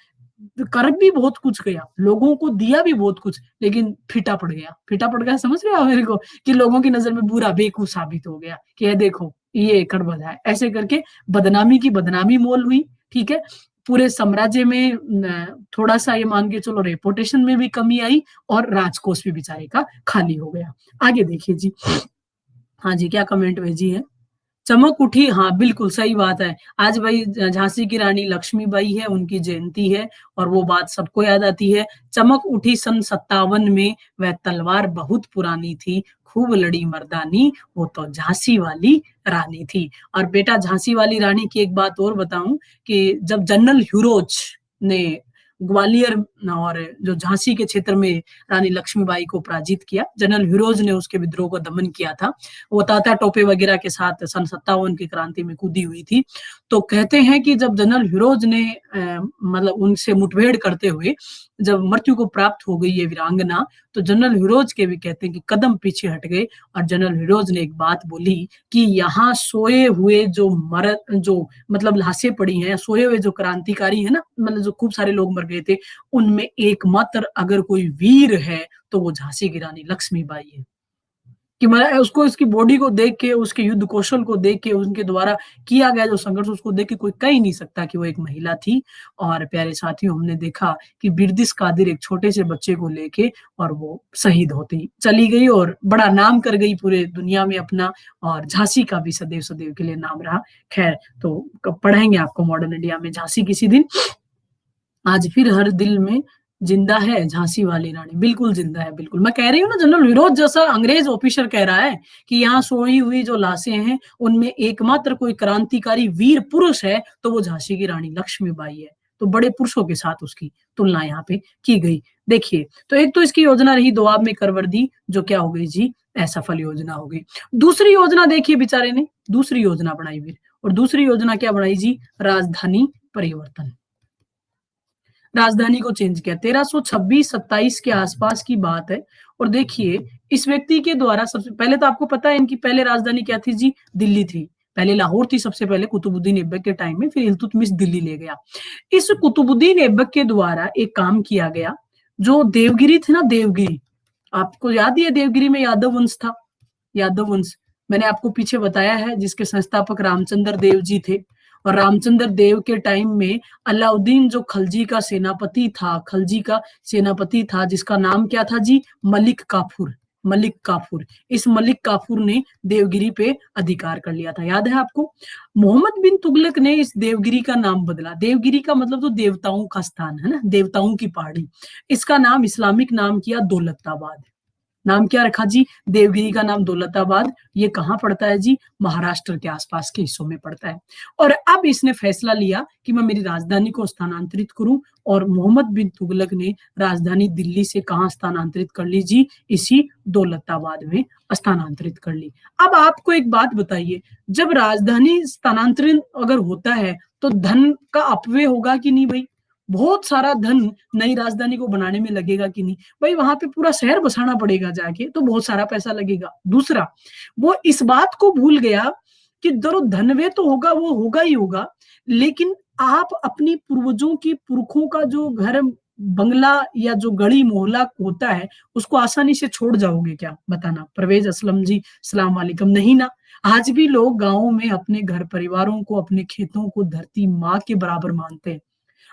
कर भी बहुत कुछ गया, लोगों को दिया भी बहुत कुछ, लेकिन फीटा पड़ गया। फीटा पड़ गया समझ रहे हो मेरे को, कि लोगों की नजर में बुरा बेवकूफ साबित हो गया कि ये देखो ये एकड़ बधा है, ऐसे करके बदनामी की बदनामी मोल हुई। ठीक है, पूरे साम्राज्य में थोड़ा सा ये मान के चलो रेपुटेशन में भी कमी आई, और राजकोष भी बेचारे का खाली हो गया। आगे देखिए जी, हाँ जी क्या कमेंट भेजी है, चमक उठी, हाँ बिल्कुल सही बात है। आज भाई झांसी की रानी लक्ष्मीबाई है, उनकी जयंती है, और वो बात सबको याद आती है। चमक उठी सन 57 में, वह तलवार बहुत पुरानी थी, खूब लड़ी मर्दानी, वो तो झांसी वाली रानी थी। और बेटा झांसी वाली रानी की एक बात और बताऊं, कि जब जनरल ह्यूरोज ने ग्वालियर और जो झांसी के क्षेत्र में रानी लक्ष्मीबाई को पराजित किया, जनरल ह्यूरोज ने उसके विद्रोह को दमन किया था, वो तात्या टोपे वगैरह के साथ सन 57 की क्रांति में कूदी हुई थी। तो कहते हैं कि जब जनरल ह्यूरोज ने मतलब उनसे मुठभेड़ करते हुए जब मृत्यु को प्राप्त हो गई ये वीरांगना, तो जनरल ह्यूरोज के भी कहते हैं कि कदम पीछे हट गए, और जनरल ह्यूरोज ने एक बात बोली कि यहाँ सोए हुए जो मतलब लाशें पड़ी हैं, सोए हुए जो क्रांतिकारी है ना, मतलब जो खूब सारे लोग मर गए थे, उनमें एकमात्र अगर कोई वीर है तो वो झांसी की रानी लक्ष्मीबाई है। कि मैं उसको उसकी बॉडी को देख के, उसके युद्ध कौशल को देख के, उनके द्वारा किया गया जो संघर्ष उसको देख के कोई कह ही नहीं सकता कि वो एक महिला थी। और प्यारे साथियों हमने देखा कि बिरदिस कादिर एक छोटे से बच्चे को लेके और वो शहीद होती चली गई, और बड़ा नाम कर गई पूरे दुनिया में अपना, और झांसी का भी सदैव सदैव के लिए नाम रहा। खैर, तो पढ़ाएंगे आपको मॉडर्न इंडिया में झांसी किसी दिन। आज फिर हर दिल में जिंदा है झांसी वाली रानी, बिल्कुल जिंदा है, बिल्कुल। मैं कह रही हूँ ना, जनरल विरोध जैसा अंग्रेज ऑफिसर कह रहा है कि यहाँ सोई हुई जो लाशें हैं उनमें एकमात्र कोई क्रांतिकारी वीर पुरुष है तो वो झांसी की रानी लक्ष्मीबाई है। तो बड़े पुरुषों के साथ उसकी तुलना यहाँ पे की गई। देखिए, तो एक तो इसकी योजना रही दोआब में करवर्दी, जो क्या हो गई जी, असफल योजना हो गई। दूसरी योजना देखिए बेचारे ने, दूसरी योजना बनाई फिर, और दूसरी योजना क्या बनाई जी, राजधानी परिवर्तन। राजधानी को चेंज किया, 1326-27 के आसपास की बात है। और देखिए इस व्यक्ति के द्वारा सबसे पहले, तो आपको पता है इनकी पहले राजधानी क्या थी जी, दिल्ली थी। पहले लाहौर थी सबसे पहले कुतुबुद्दीन ऐबक के टाइम में, फिर इल्तुतमिश दिल्ली ले गया। इस कुतुबुद्दीन ऐबक के द्वारा एक काम किया गया, जो देवगिरी थे ना, देवगिरी, आपको याद ही है देवगिरी में यादव वंश था, यादव वंश मैंने आपको पीछे बताया है, जिसके संस्थापक रामचंद्र देव जी थे। और रामचंद्र देव के टाइम में अलाउद्दीन जो खलजी का सेनापति था जिसका नाम क्या था जी, मलिक काफूर। मलिक काफूर, इस मलिक काफूर ने देवगिरी पे अधिकार कर लिया था, याद है आपको। मोहम्मद बिन तुगलक ने इस देवगिरी का नाम बदला। देवगिरी का मतलब तो देवताओं का स्थान है ना, देवताओं की पहाड़ी। इसका नाम इस्लामिक नाम किया दौलताबाद। नाम क्या रखा जी, देवगिरी का नाम दौलताबाद। ये कहाँ पड़ता है जी, महाराष्ट्र के आसपास के हिस्सों में पड़ता है। और अब इसने फैसला लिया कि मैं मेरी राजधानी को स्थानांतरित करूं, और मोहम्मद बिन तुगलक ने राजधानी दिल्ली से कहाँ स्थानांतरित कर ली जी, इसी दौलताबाद में स्थानांतरित कर ली। अब आपको एक बात बताइए, जब राजधानी स्थानांतरित अगर होता है तो धन का अपव्यय होगा कि नहीं भाई, बहुत सारा धन नई राजधानी को बनाने में लगेगा कि नहीं भाई, वहां पे पूरा शहर बसाना पड़ेगा जाके, तो बहुत सारा पैसा लगेगा। दूसरा, वो इस बात को भूल गया कि जो धनव्यय तो होगा वो होगा ही होगा, लेकिन आप अपनी पूर्वजों की पुरखों का जो घर बंगला या जो गड़ी मोहल्ला होता है उसको आसानी से छोड़ जाओगे क्या, बताना। परवेज असलम जी सलाम वालेकुम। नहीं ना, आज भी लोग गांवों में अपने घर परिवारों को, अपने खेतों को धरती माँ के बराबर मानते हैं।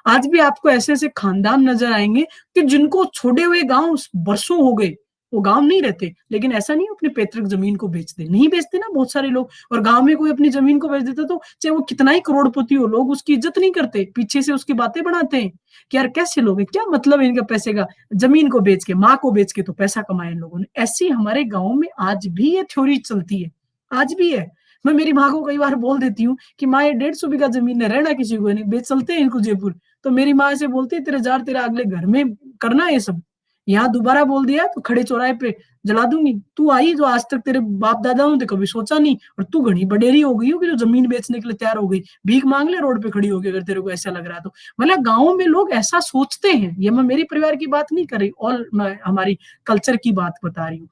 आज भी आपको ऐसे ऐसे खानदान नजर आएंगे कि जिनको छोड़े हुए गांव बरसों हो गए, वो गांव नहीं रहते, लेकिन ऐसा नहीं अपनी पैतृक जमीन को बेच दे, नहीं बेचते ना बहुत सारे लोग। और गांव में कोई अपनी जमीन को बेच देता तो चाहे वो कितना ही करोड़पति हो, लोग उसकी इज्जत नहीं करते, पीछे से उसकी बातें बनाते हैं कि यार कैसे लोग हैं, क्या मतलब है इनका पैसे का, जमीन को बेच के, माँ को बेच के तो पैसा कमाया इन लोगों ने। ऐसी हमारे गाँव में आज भी ये थ्योरी चलती है, आज भी है। मैं मेरी माँ को कई बार बोल देती हूँ कि माँ ये 150 बीघा जमीन है, रहना किसी को नहीं, बेच चलते हैं इनको जयपुर। तो मेरी माँ ऐसे बोलती है, तेरे जार तेरा अगले घर में करना है ये सब, यहाँ दोबारा बोल दिया तो खड़े चौराहे पे जला दूंगी। तू आई जो आज तक तेरे बाप दादाओं ने कभी सोचा नहीं, और तू घनी बडेरी हो गई हो कि जो जमीन बेचने के लिए तैयार हो गई, भीख मांग ले रोड पे खड़ी होगी अगर तेरे को ऐसा लग रहा है तो। मतलब गाँव में लोग ऐसा सोचते हैं, ये मैं मेरी परिवार की बात नहीं कर रही, और मैं हमारी कल्चर की बात बता रही हूँ।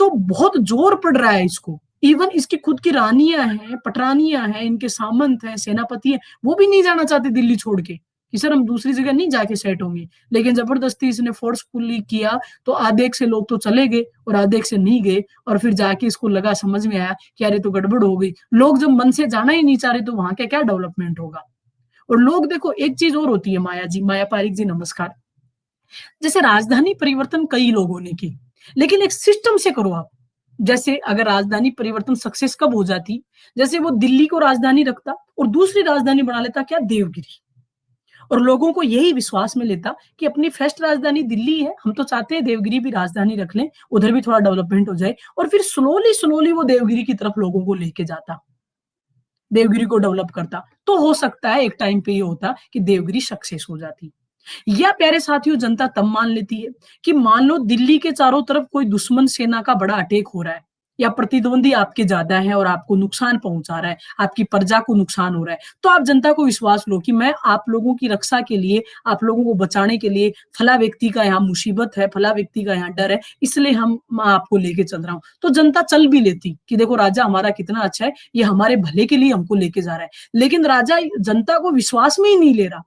तो बहुत जोर पड़ रहा है इसको। इवन इसकी खुद की रानियां हैं, पटरानियां हैं, इनके सामंत हैं, सेनापति हैं, वो भी नहीं जाना चाहते दिल्ली छोड़ के कि सर हम दूसरी जगह नहीं जाके सेट होंगे। लेकिन जबरदस्ती इसने फोर्सफुली किया तो आधे से लोग तो चले गए और आधे से नहीं गए, और फिर जाके इसको लगा, समझ में आया कि अरे तो गड़बड़ हो गई। लोग जब मन से जाना ही नहीं चाह रहे तो वहां का क्या डेवलपमेंट होगा। और लोग देखो, एक चीज और होती है, माया जी, माया पारिक जी नमस्कार। जैसे राजधानी परिवर्तन कई लोगों ने की, लेकिन एक सिस्टम से करो आप। जैसे अगर राजधानी परिवर्तन सक्सेस कब हो जाती, जैसे वो दिल्ली को राजधानी रखता और दूसरी राजधानी बना लेता क्या, देवगिरी, और लोगों को यही विश्वास में लेता कि अपनी फर्स्ट राजधानी दिल्ली है, हम तो चाहते हैं देवगिरी भी राजधानी रख लें, उधर भी थोड़ा डेवलपमेंट हो जाए, और फिर स्लोली स्लोली वो देवगिरी की तरफ लोगों को लेके जाता, देवगिरी को डेवलप करता। तो हो सकता है एक टाइम पे ये होता कि देवगिरी सक्सेस हो जाती। या प्यारे साथियों, जनता तब मान लेती है कि मान लो दिल्ली के चारों तरफ कोई दुश्मन सेना का बड़ा अटैक हो रहा है, या प्रतिद्वंदी आपके ज्यादा है और आपको नुकसान पहुंचा रहा है, आपकी प्रजा को नुकसान हो रहा है, तो आप जनता को विश्वास लो कि मैं आप लोगों की रक्षा के लिए, आप लोगों को बचाने के लिए, फला व्यक्ति का यहाँ मुसीबत है, फला व्यक्ति का यहाँ डर है, इसलिए मैं आपको लेके चल रहा हूँ। तो जनता चल भी लेती कि देखो राजा हमारा कितना अच्छा है, ये हमारे भले के लिए हमको लेके जा रहा है। लेकिन राजा जनता को विश्वास में ही नहीं ले रहा,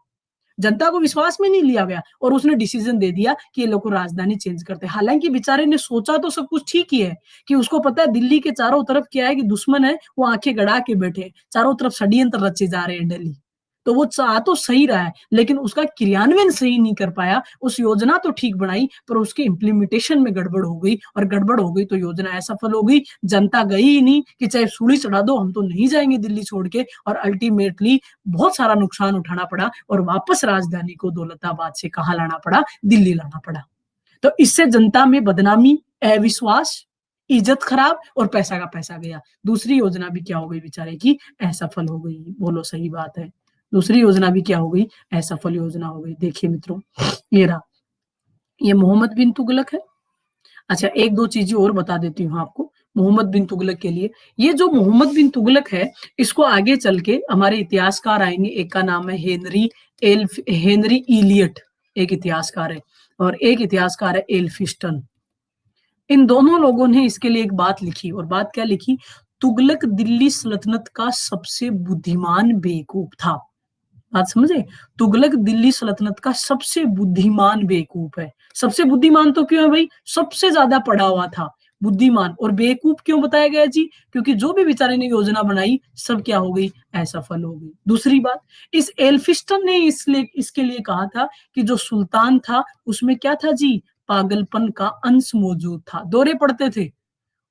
जनता को विश्वास में नहीं लिया गया, और उसने डिसीजन दे दिया कि ये लोग राजधानी चेंज करते हैं। हालांकि बेचारे ने सोचा तो सब कुछ ठीक ही है कि उसको पता है दिल्ली के चारों तरफ क्या है कि दुश्मन है, वो आंखें गड़ा के बैठे, चारों तरफ षड्यंत्र रचे जा रहे हैं दिल्ली। तो वो चाह तो सही रहा है, लेकिन उसका क्रियान्वयन सही नहीं कर पाया। उस योजना तो ठीक बनाई पर उसके इम्प्लीमेंटेशन में गड़बड़ हो गई, और गड़बड़ हो गई तो योजना असफल हो गई। जनता गई ही नहीं कि चाहे सूली चढ़ा दो, हम तो नहीं जाएंगे दिल्ली छोड़ के, और अल्टीमेटली बहुत सारा नुकसान उठाना पड़ा, और वापस राजधानी को दौलताबाद से कहाँ लाना पड़ा, दिल्ली लाना पड़ा। तो इससे जनता में बदनामी, अविश्वास, इज्जत खराब, और पैसा का पैसा गया। दूसरी योजना भी क्या हो गई बेचारे की, असफल हो गई। बोलो सही बात है, दूसरी योजना भी क्या हो गई, असफल योजना हो गई। देखिए मित्रों, ये रहा, ये मोहम्मद बिन तुगलक है। अच्छा, एक दो चीजें और बता देती हूँ आपको मोहम्मद बिन तुगलक के लिए। ये जो मोहम्मद बिन तुगलक है, इसको आगे चल के हमारे इतिहासकार आएंगे, एक का नाम है हेनरी इलियट, एक इतिहासकार है, और एक इतिहासकार है एल्फिस्टन। इन दोनों लोगों ने इसके लिए एक बात लिखी, और बात क्या लिखी, तुगलक दिल्ली सल्तनत का सबसे बुद्धिमान बेवकूफ था। बात समझे, तुगलक दिल्ली सल्तनत का सबसे बुद्धिमान बेवकूफ है। सबसे बुद्धिमान तो क्यों है भाई, सबसे ज्यादा पढ़ा हुआ था, बुद्धिमान और बेवकूफ क्यों बताया गया जी? क्योंकि जो भी बेचारे ने योजना बनाई सब क्या हो गई? असफल हो गई। दूसरी बात, इस एल्फिंस्टन ने इसलिए इसके लिए कहा था कि जो सुल्तान था उसमें क्या था जी? पागलपन का अंश मौजूद था। दौरे पड़ते थे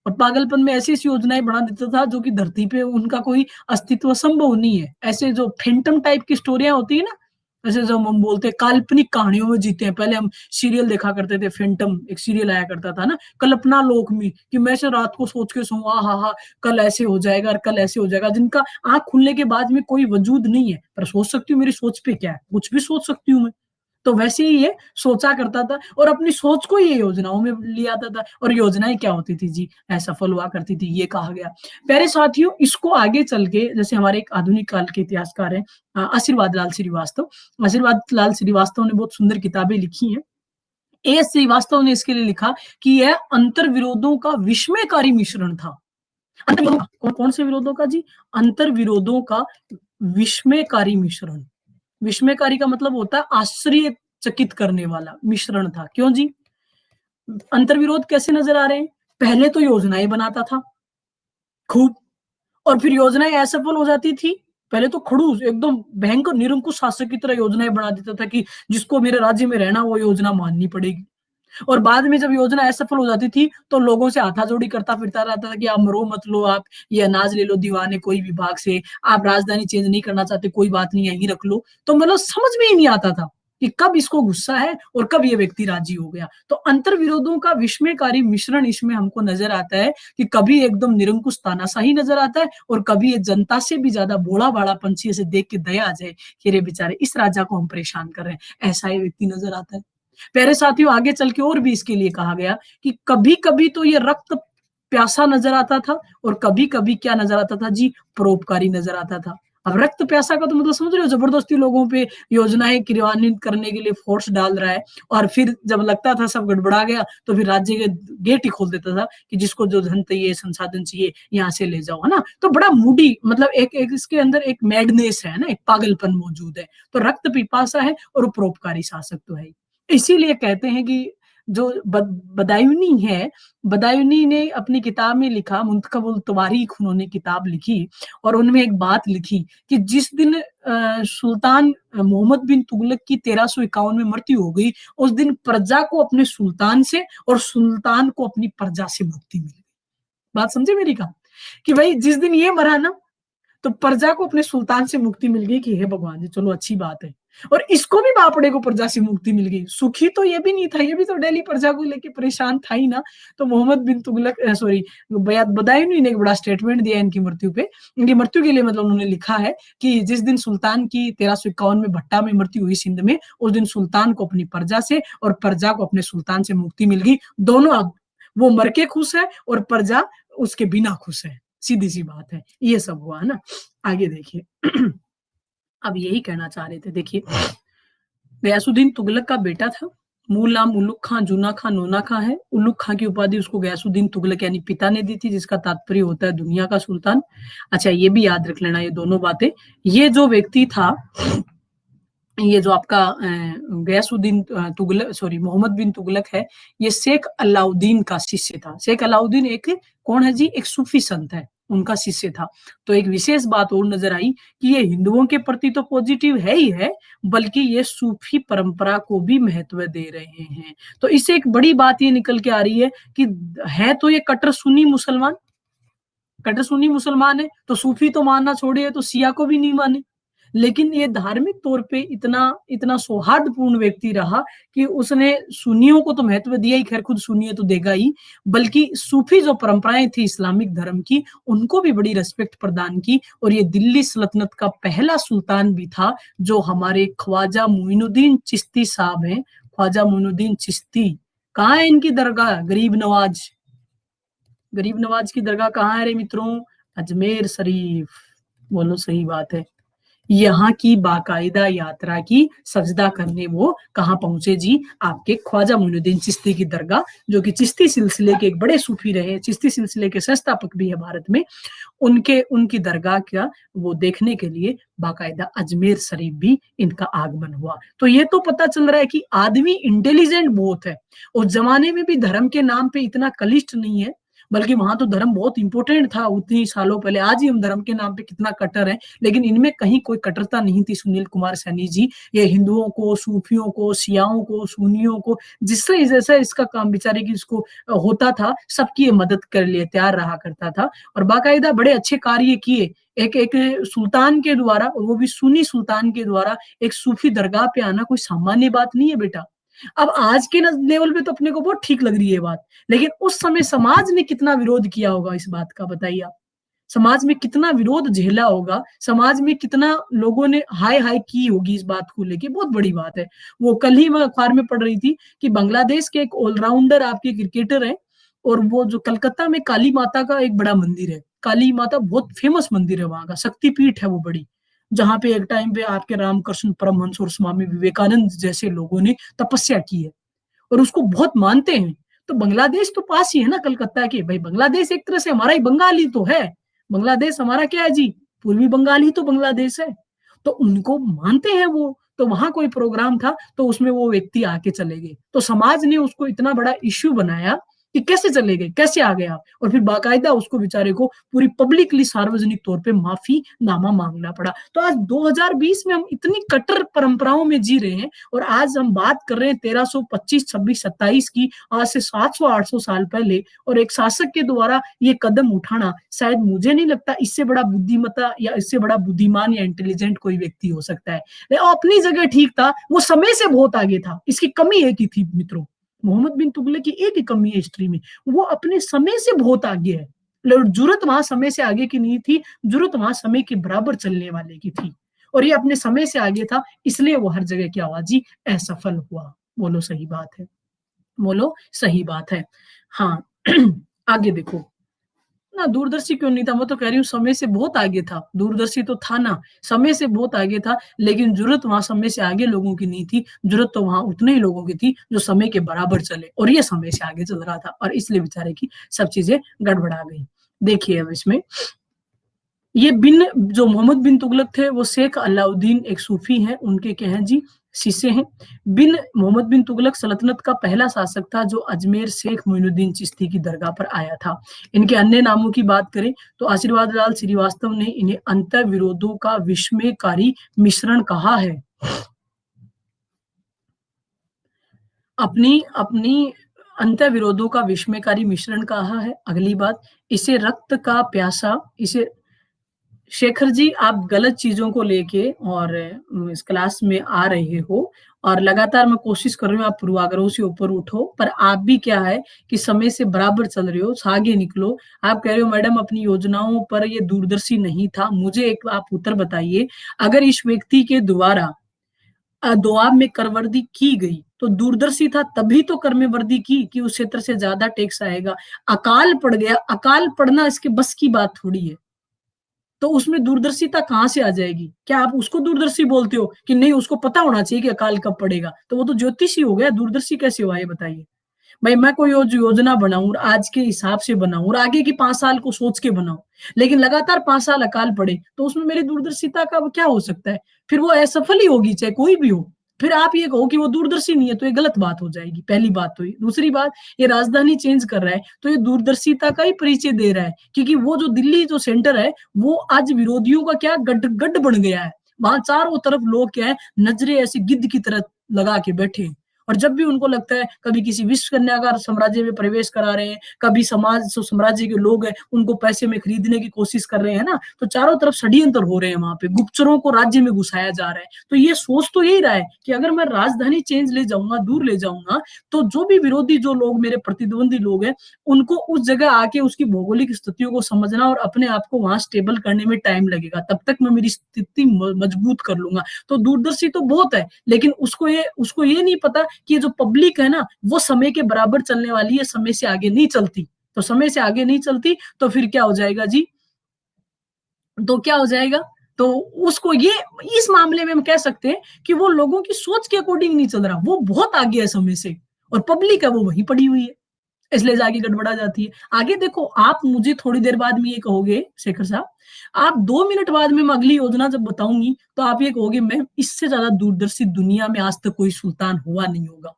और पागलपन में ऐसी-ऐसी योजनाएँ बना देता था जो कि धरती पे उनका कोई अस्तित्व संभव नहीं है। ऐसे जो फैंटम टाइप की स्टोरियाँ होती है ना, जैसे जो हम बोलते हैं काल्पनिक कहानियों में जीते हैं। पहले हम सीरियल देखा करते थे, फैंटम एक सीरियल आया करता था ना, कल्पना लोक में, कि मैं ऐसे रात को सोच के सोऊँ, आहा हा! कल ऐसे हो जाएगा और कल ऐसे हो जाएगा, जिनका आँख खुलने के बाद में कोई वजूद नहीं है। पर सोच सकती हूँ, मेरी सोच पे क्या है? कुछ भी सोच सकती हूँ मैं। तो वैसे ही ये सोचा करता था और अपनी सोच को ये योजनाओं में ले आता था और योजनाएँ क्या होती थी जी? असफल हुआ करती थी, ये कहा गया। प्यारे साथियों, इसको आगे चल के जैसे हमारे एक आधुनिक काल के इतिहासकार हैं आशीर्वाद लाल श्रीवास्तव। आशीर्वाद लाल श्रीवास्तव ने बहुत सुंदर किताबें लिखी हैं। ए.एस. श्रीवास्तव ने इसके लिए लिखा कि यह अंतर्विरोधों का विस्मयकारी मिश्रण था। अंतर्विरोधों का कौन से विरोधों का जी? अंतर्विरोधों का विस्मयकारी मिश्रण। विस्मयकारी का मतलब होता है आश्चर्यचकित करने वाला मिश्रण था। क्यों जी? अंतर्विरोध कैसे नज़र आ रहे हैं? पहले तो योजनाएँ बनाता था खूब और फिर योजनाएँ असफल हो जाती थी। पहले तो खड़ूस एकदम भयंकर निरंकुश शासक की तरह योजनाएँ बना देता था कि जिसको मेरे राज्य में रहना वो योजना माननी पड़ेगी। और बाद में जब योजना असफल हो जाती थी, तो लोगों से हाथाजोड़ी करता फिरता रहता था कि आप मरो मत लो, आप ये अनाज ले लो दीवाने कोई विभाग से, आप राजधानी चेंज नहीं करना चाहते, कोई बात नहीं यहीं रख लो। तो मतलब समझ में ही नहीं आता था कि कब इसको गुस्सा है और कब ये व्यक्ति राजी हो गया। तो अंतर्विरोधों का विस्मयकारी मिश्रण इसमें हमको नज़र आता है कि कभी एकदम निरंकुश तानाशाही नज़र आता है और कभी ये जनता से भी ज़्यादा भोला-भाला पंछी ऐसे देख के दया आ जाए कि अरे बेचारे इस राजा को हम परेशान कर रहे हैं, ऐसा ये व्यक्ति नज़र आता है। प्यारे साथियों, आगे चल के और भी इसके लिए कहा गया कि कभी-कभी तो ये रक्त प्यासा नज़र आता था और कभी-कभी क्या नज़र आता था जी? परोपकारी नज़र आता था। अब रक्त प्यासा का तो मतलब समझ रहे हो, ज़बरदस्ती लोगों पे योजनाएँ क्रियान्वित करने के लिए फ़ोर्स डाल रहा है और फिर जब लगता था सब गड़बड़ा गया, तो फिर राज्य के गेट ही खोल देता था कि जिसको जो धन चाहिए, संसाधन चाहिए, यहाँ से ले जाओ, है ना? तो बड़ा मूडी मतलब एक एक इसके अंदर एक मैडनेस है ना, एक पागलपन मौजूद है। तो रक्त पिपासा है और परोपकारी शासक तो है ही। इसीलिए कहते हैं कि जो बदायूनी है, बदायूनी ने अपनी किताब में लिखा मुंतखबुल तवारीख उन्होंने किताब लिखी और उनमें एक बात लिखी कि जिस दिन सुल्तान मोहम्मद बिन तुगलक की 1351 में मृत्यु हो गई, उस दिन प्रजा को अपने सुल्तान से और सुल्तान को अपनी प्रजा से मुक्ति मिल गई। बात समझे मेरी कहा? कि भाई जिस दिन ये मरा ना तो प्रजा को अपने सुल्तान से मुक्ति मिल गई कि हे भगवान जी चलो अच्छी बात है। और इसको भी बापड़े को प्रजा से मुक्ति मिल गई। सुखी तो ये भी नहीं था, ये भी तो डेली प्रजा को लेके परेशान था ही ना। तो मोहम्मद बिन तुगलक सॉरी बयात बदायूनी ने एक बड़ा स्टेटमेंट दिया इनकी मृत्यु पे। इनकी मृत्यु के लिए मतलब उन्होंने लिखा है कि जिस दिन सुल्तान की 1351 में भट्टा में मृत्यु हुई सिंध में, उस दिन सुल्तान को अपनी प्रजा से और प्रजा को अपने सुल्तान से मुक्ति मिल गई। दोनों अब वो मर के खुश है और प्रजा उसके बिना खुश है। सीधी-सी बात है। ये सब हुआ है ना। आगे देखिए अब यही कहना चाह रहे थे देखिए गयासुद्दीन तुगलक का बेटा था। मूल नाम उल्लुग खां, जूना खां, नोना खां है। उल्लुग खां की उपाधि उसको गयासुद्दीन तुगलक यानी पिता ने दी थी जिसका तात्पर्य होता है दुनिया का सुल्तान। अच्छा ये भी याद रख लेना ये दोनों बातें। ये जो व्यक्ति था ये जो आपका गयासुद्दीन तुगलक सॉरी मोहम्मद बिन तुगलक है, ये शेख अलाउद्दीन का शिष्य था। शेख अलाउद्दीन एक कौन है जी? एक सूफी संत है, उनका शिष्य था। तो एक विशेष बात और नज़र आई कि ये हिंदुओं के प्रति तो पॉजिटिव है ही है, बल्कि ये सूफी परंपरा को भी महत्व दे रहे हैं। तो इससे एक बड़ी बात ये निकल के आ रही है कि है तो ये कट्टर सुन्नी मुसलमान है, तो सूफी तो मानना छोड़िए तो शिया को भी नहीं माने। लेकिन ये धार्मिक तौर पे इतना इतना सौहार्दपूर्ण व्यक्ति रहा कि उसने सुन्नियों को तो महत्व दिया ही, खैर खुद सुन्नी है तो देगा ही, बल्कि सूफी जो परंपराएं थी इस्लामिक धर्म की, उनको भी बड़ी रिस्पेक्ट प्रदान की और ये दिल्ली सल्तनत का पहला सुल्तान भी था जो हमारे ख्वाजा मोइनुद्दीन चिश्ती साहब हैं। ख्वाजा मोइनुद्दीन चिश्ती, कहाँ है इनकी दरगाह? गरीब नवाज की दरगाह कहाँ है रे मित्रों? अजमेर शरीफ। बोलो सही बात है। यहाँ की बाकायदा यात्रा की सजदा करने वो कहाँ पहुंचे जी? आपके ख्वाजा मोइनुद्दीन चिश्ती की दरगाह, जो कि चिश्ती सिलसिले के एक बड़े सूफी रहे, चिश्ती सिलसिले के संस्थापक भी है भारत में। उनके उनकी दरगाह का वो देखने के लिए बाकायदा अजमेर शरीफ भी इनका आगमन हुआ। तो ये तो पता चल रहा है कि आदमी इंटेलिजेंट बहुत है और जमाने में भी धर्म के नाम पे इतना कलिष्ठ नहीं है। बल्कि वहां तो धर्म बहुत इंपॉर्टेंट था उतनी सालों पहले। आज ही हम धर्म के नाम पे कितना कट्टर है, लेकिन इनमें कहीं कोई कट्टरता नहीं थी सुनील कुमार सैनी जी। ये हिंदुओं को, सूफियों को, शियाओं को, सुन्नियों को, जिससे जैसा इसका काम बेचारे की इसको होता था, सबकी ये मदद कर लिए तैयार रहा करता था। और बाकायदा बड़े अच्छे कार्य किए। एक एक सुल्तान के द्वारा, और वो भी सुन्नी सुल्तान के द्वारा, एक सूफी दरगाह पे आना कोई सामान्य बात नहीं है बेटा। अब आज के लेवल पे तो अपने को बहुत ठीक लग रही है बात, लेकिन उस समय समाज ने कितना विरोध किया होगा इस बात का, बताइए आप। समाज में कितना विरोध झेला होगा, समाज में कितना लोगों ने हाय हाय की होगी इस बात को लेके, बहुत बड़ी बात है। वो कल ही मैं अखबार में पढ़ रही थी कि बांग्लादेश के एक ऑलराउंडर आपके क्रिकेटर है, और वो जो कलकत्ता में काली माता का एक बड़ा मंदिर है, काली माता बहुत फेमस मंदिर है, वहां का शक्तिपीठ है वो बड़ी, जहां पे एक टाइम पे आपके रामकृष्ण परमहंस और स्वामी विवेकानंद जैसे लोगों ने तपस्या की है, और उसको बहुत मानते हैं। तो बांग्लादेश तो पास ही है ना कलकत्ता के, भाई बांग्लादेश एक तरह से हमारा ही बंगाल ही तो है। बांग्लादेश हमारा क्या है जी, पूर्वी बंगाल ही तो बांग्लादेश है। तो उनको मानते हैं वो, तो वहां कोई प्रोग्राम था तो उसमें वो व्यक्ति आके चले गए, तो समाज ने उसको इतना बड़ा इश्यू बनाया कि कैसे चले गए, कैसे आ गए आप, और फिर बाकायदा उसको बेचारे को पूरी पब्लिकली सार्वजनिक तौर पे माफी नामा मांगना पड़ा। तो आज 2020 में हम इतनी कट्टर परंपराओं में जी रहे हैं, और आज हम बात कर रहे हैं 1325, 26, 27 की, आज से 700 800 साल पहले, और एक शासक के द्वारा ये कदम उठाना, शायद मुझे नहीं लगता इससे बड़ा बुद्धिमता या इससे बड़ा बुद्धिमान या इंटेलिजेंट कोई व्यक्ति हो सकता है। अपनी जगह ठीक था, वो समय से बहुत आगे था। इसकी कमी एक ही थी मित्रों, मोहम्मद बिन तुगलक की एक ही कमी है हिस्ट्री में, वो अपने समय से बहुत आगे है। जरूरत वहां समय से आगे की नहीं थी, जरूरत वहां समय के बराबर चलने वाले की थी, और ये अपने समय से आगे था, इसलिए वो हर जगह की आवाजी असफल हुआ। बोलो सही बात है, बोलो सही बात है। हाँ आगे देखो ना, दूरदर्शी क्यों नहीं था, मैं तो कह रही हूँ समय से बहुत आगे था, दूरदर्शी तो था ना, समय से बहुत आगे था, लेकिन जरूरत वहां समय से आगे लोगों की नहीं थी, जरूरत तो वहां उतने ही लोगों की थी जो समय के बराबर चले, और ये समय से आगे चल रहा था, और इसलिए बेचारे की सब चीजें गड़बड़ा गई। देखिए अब इसमें ये बिन जो मोहम्मद बिन तुगलक थे, वो शेख अलाउद्दीन एक सूफी हैं, उनके क्या हैं जी, शिष्य हैं। बिन मोहम्मद बिन तुगलक सल्तनत का पहला शासक था जो अजमेर शेख मोइनुद्दीन चिश्ती की दरगाह पर आया था। इनके अन्य नामों की बात करें तो आशीर्वाद लाल श्रीवास्तव ने इन्हें अंत विरोधों का विस्मयकारी मिश्रण कहा है। अपनी अपनी अंत विरोधों का विस्मयकारी मिश्रण कहा है। अगली बात, इसे रक्त का प्यासा, इसे शेखर जी आप गलत चीजों को लेके और इस क्लास में आ रहे हो, और लगातार मैं कोशिश कर रही हूँ आप पूर्वाग्रहों से ऊपर उठो, पर आप भी क्या है कि समय से बराबर चल रहे हो, आगे निकलो। आप कह रहे हो मैडम अपनी योजनाओं पर ये दूरदर्शी नहीं था, मुझे एक आप उत्तर बताइए, अगर इस व्यक्ति के द्वारा दोआब में करवर्दी की गई तो दूरदर्शी था, तभी तो कर में वर्दी की कि उस क्षेत्र से ज्यादा टैक्स आएगा। अकाल पड़ गया, अकाल पड़ना इसके बस की बात थोड़ी है, तो उसमें दूरदर्शिता कहाँ से आ जाएगी? क्या आप उसको दूरदर्शी बोलते हो कि नहीं उसको पता होना चाहिए कि अकाल कब पड़ेगा? तो वो तो ज्योतिषी हो गया, दूरदर्शी कैसे हुआ ये बताइए। भाई मैं कोई योजना बनाऊं, आज के हिसाब से बनाऊं, और आगे की 5 साल को सोच के बनाऊं, लेकिन लगातार 5 साल अकाल पड़े, तो उसमें मेरी दूरदर्शिता का क्या हो सकता है? फिर वो असफल ही होगी, चाहे कोई भी हो। फिर आप ये कहो कि वो दूरदर्शी नहीं है, तो ये गलत बात हो जाएगी, पहली बात तो ये। दूसरी बात, ये राजधानी चेंज कर रहा है तो ये दूरदर्शिता का ही परिचय दे रहा है, क्योंकि वो जो दिल्ली जो सेंटर है, वो आज विरोधियों का क्या गड गड बन गया है। वहां चारों तरफ लोग क्या है, नजरें ऐसे गिद्ध की तरह लगा के बैठे हैं, और जब भी उनको लगता है कभी किसी विश्व कन्याकार साम्राज्य में प्रवेश करा रहे हैं, कभी समाज साम्राज्य के लोग हैं उनको पैसे में खरीदने की कोशिश कर रहे हैं ना, तो चारों तरफ षड्यंत्र हो रहे हैं, वहां पे गुप्तचरों को राज्य में घुसाया जा रहा है। तो ये सोच तो यही रहा है कि अगर मैं राजधानी चेंज ले जाऊंगा, दूर ले जाऊंगा, तो जो भी विरोधी जो लोग मेरे प्रतिद्वंदी लोग हैं, उनको उस जगह आके उसकी भौगोलिक स्थितियों को समझना और अपने आप को वहां स्टेबल करने में टाइम लगेगा, तब तक मैं मेरी स्थिति मजबूत कर लूंगा। तो दूरदर्शी तो बहुत है, लेकिन उसको ये नहीं पता कि जो पब्लिक है ना, वो समय के बराबर चलने वाली है, समय से आगे नहीं चलती। तो समय से आगे नहीं चलती तो फिर क्या हो जाएगा जी, तो क्या हो जाएगा, तो उसको ये इस मामले में हम कह सकते हैं कि वो लोगों की सोच के अकॉर्डिंग नहीं चल रहा, वो बहुत आगे है समय से, और पब्लिक है वो वहीं पड़ी हुई है, इसलिए जाके गड़बड़ा जाती है। आगे देखो, आप मुझे थोड़ी देर बाद में ये कहोगे शेखर साहब, आप 2 मिनट बाद में मैं अगली योजना जब बताऊंगी तो आप ये कहोगे मैम इससे ज्यादा दूरदर्शी दुनिया में आज तक कोई सुल्तान हुआ नहीं होगा।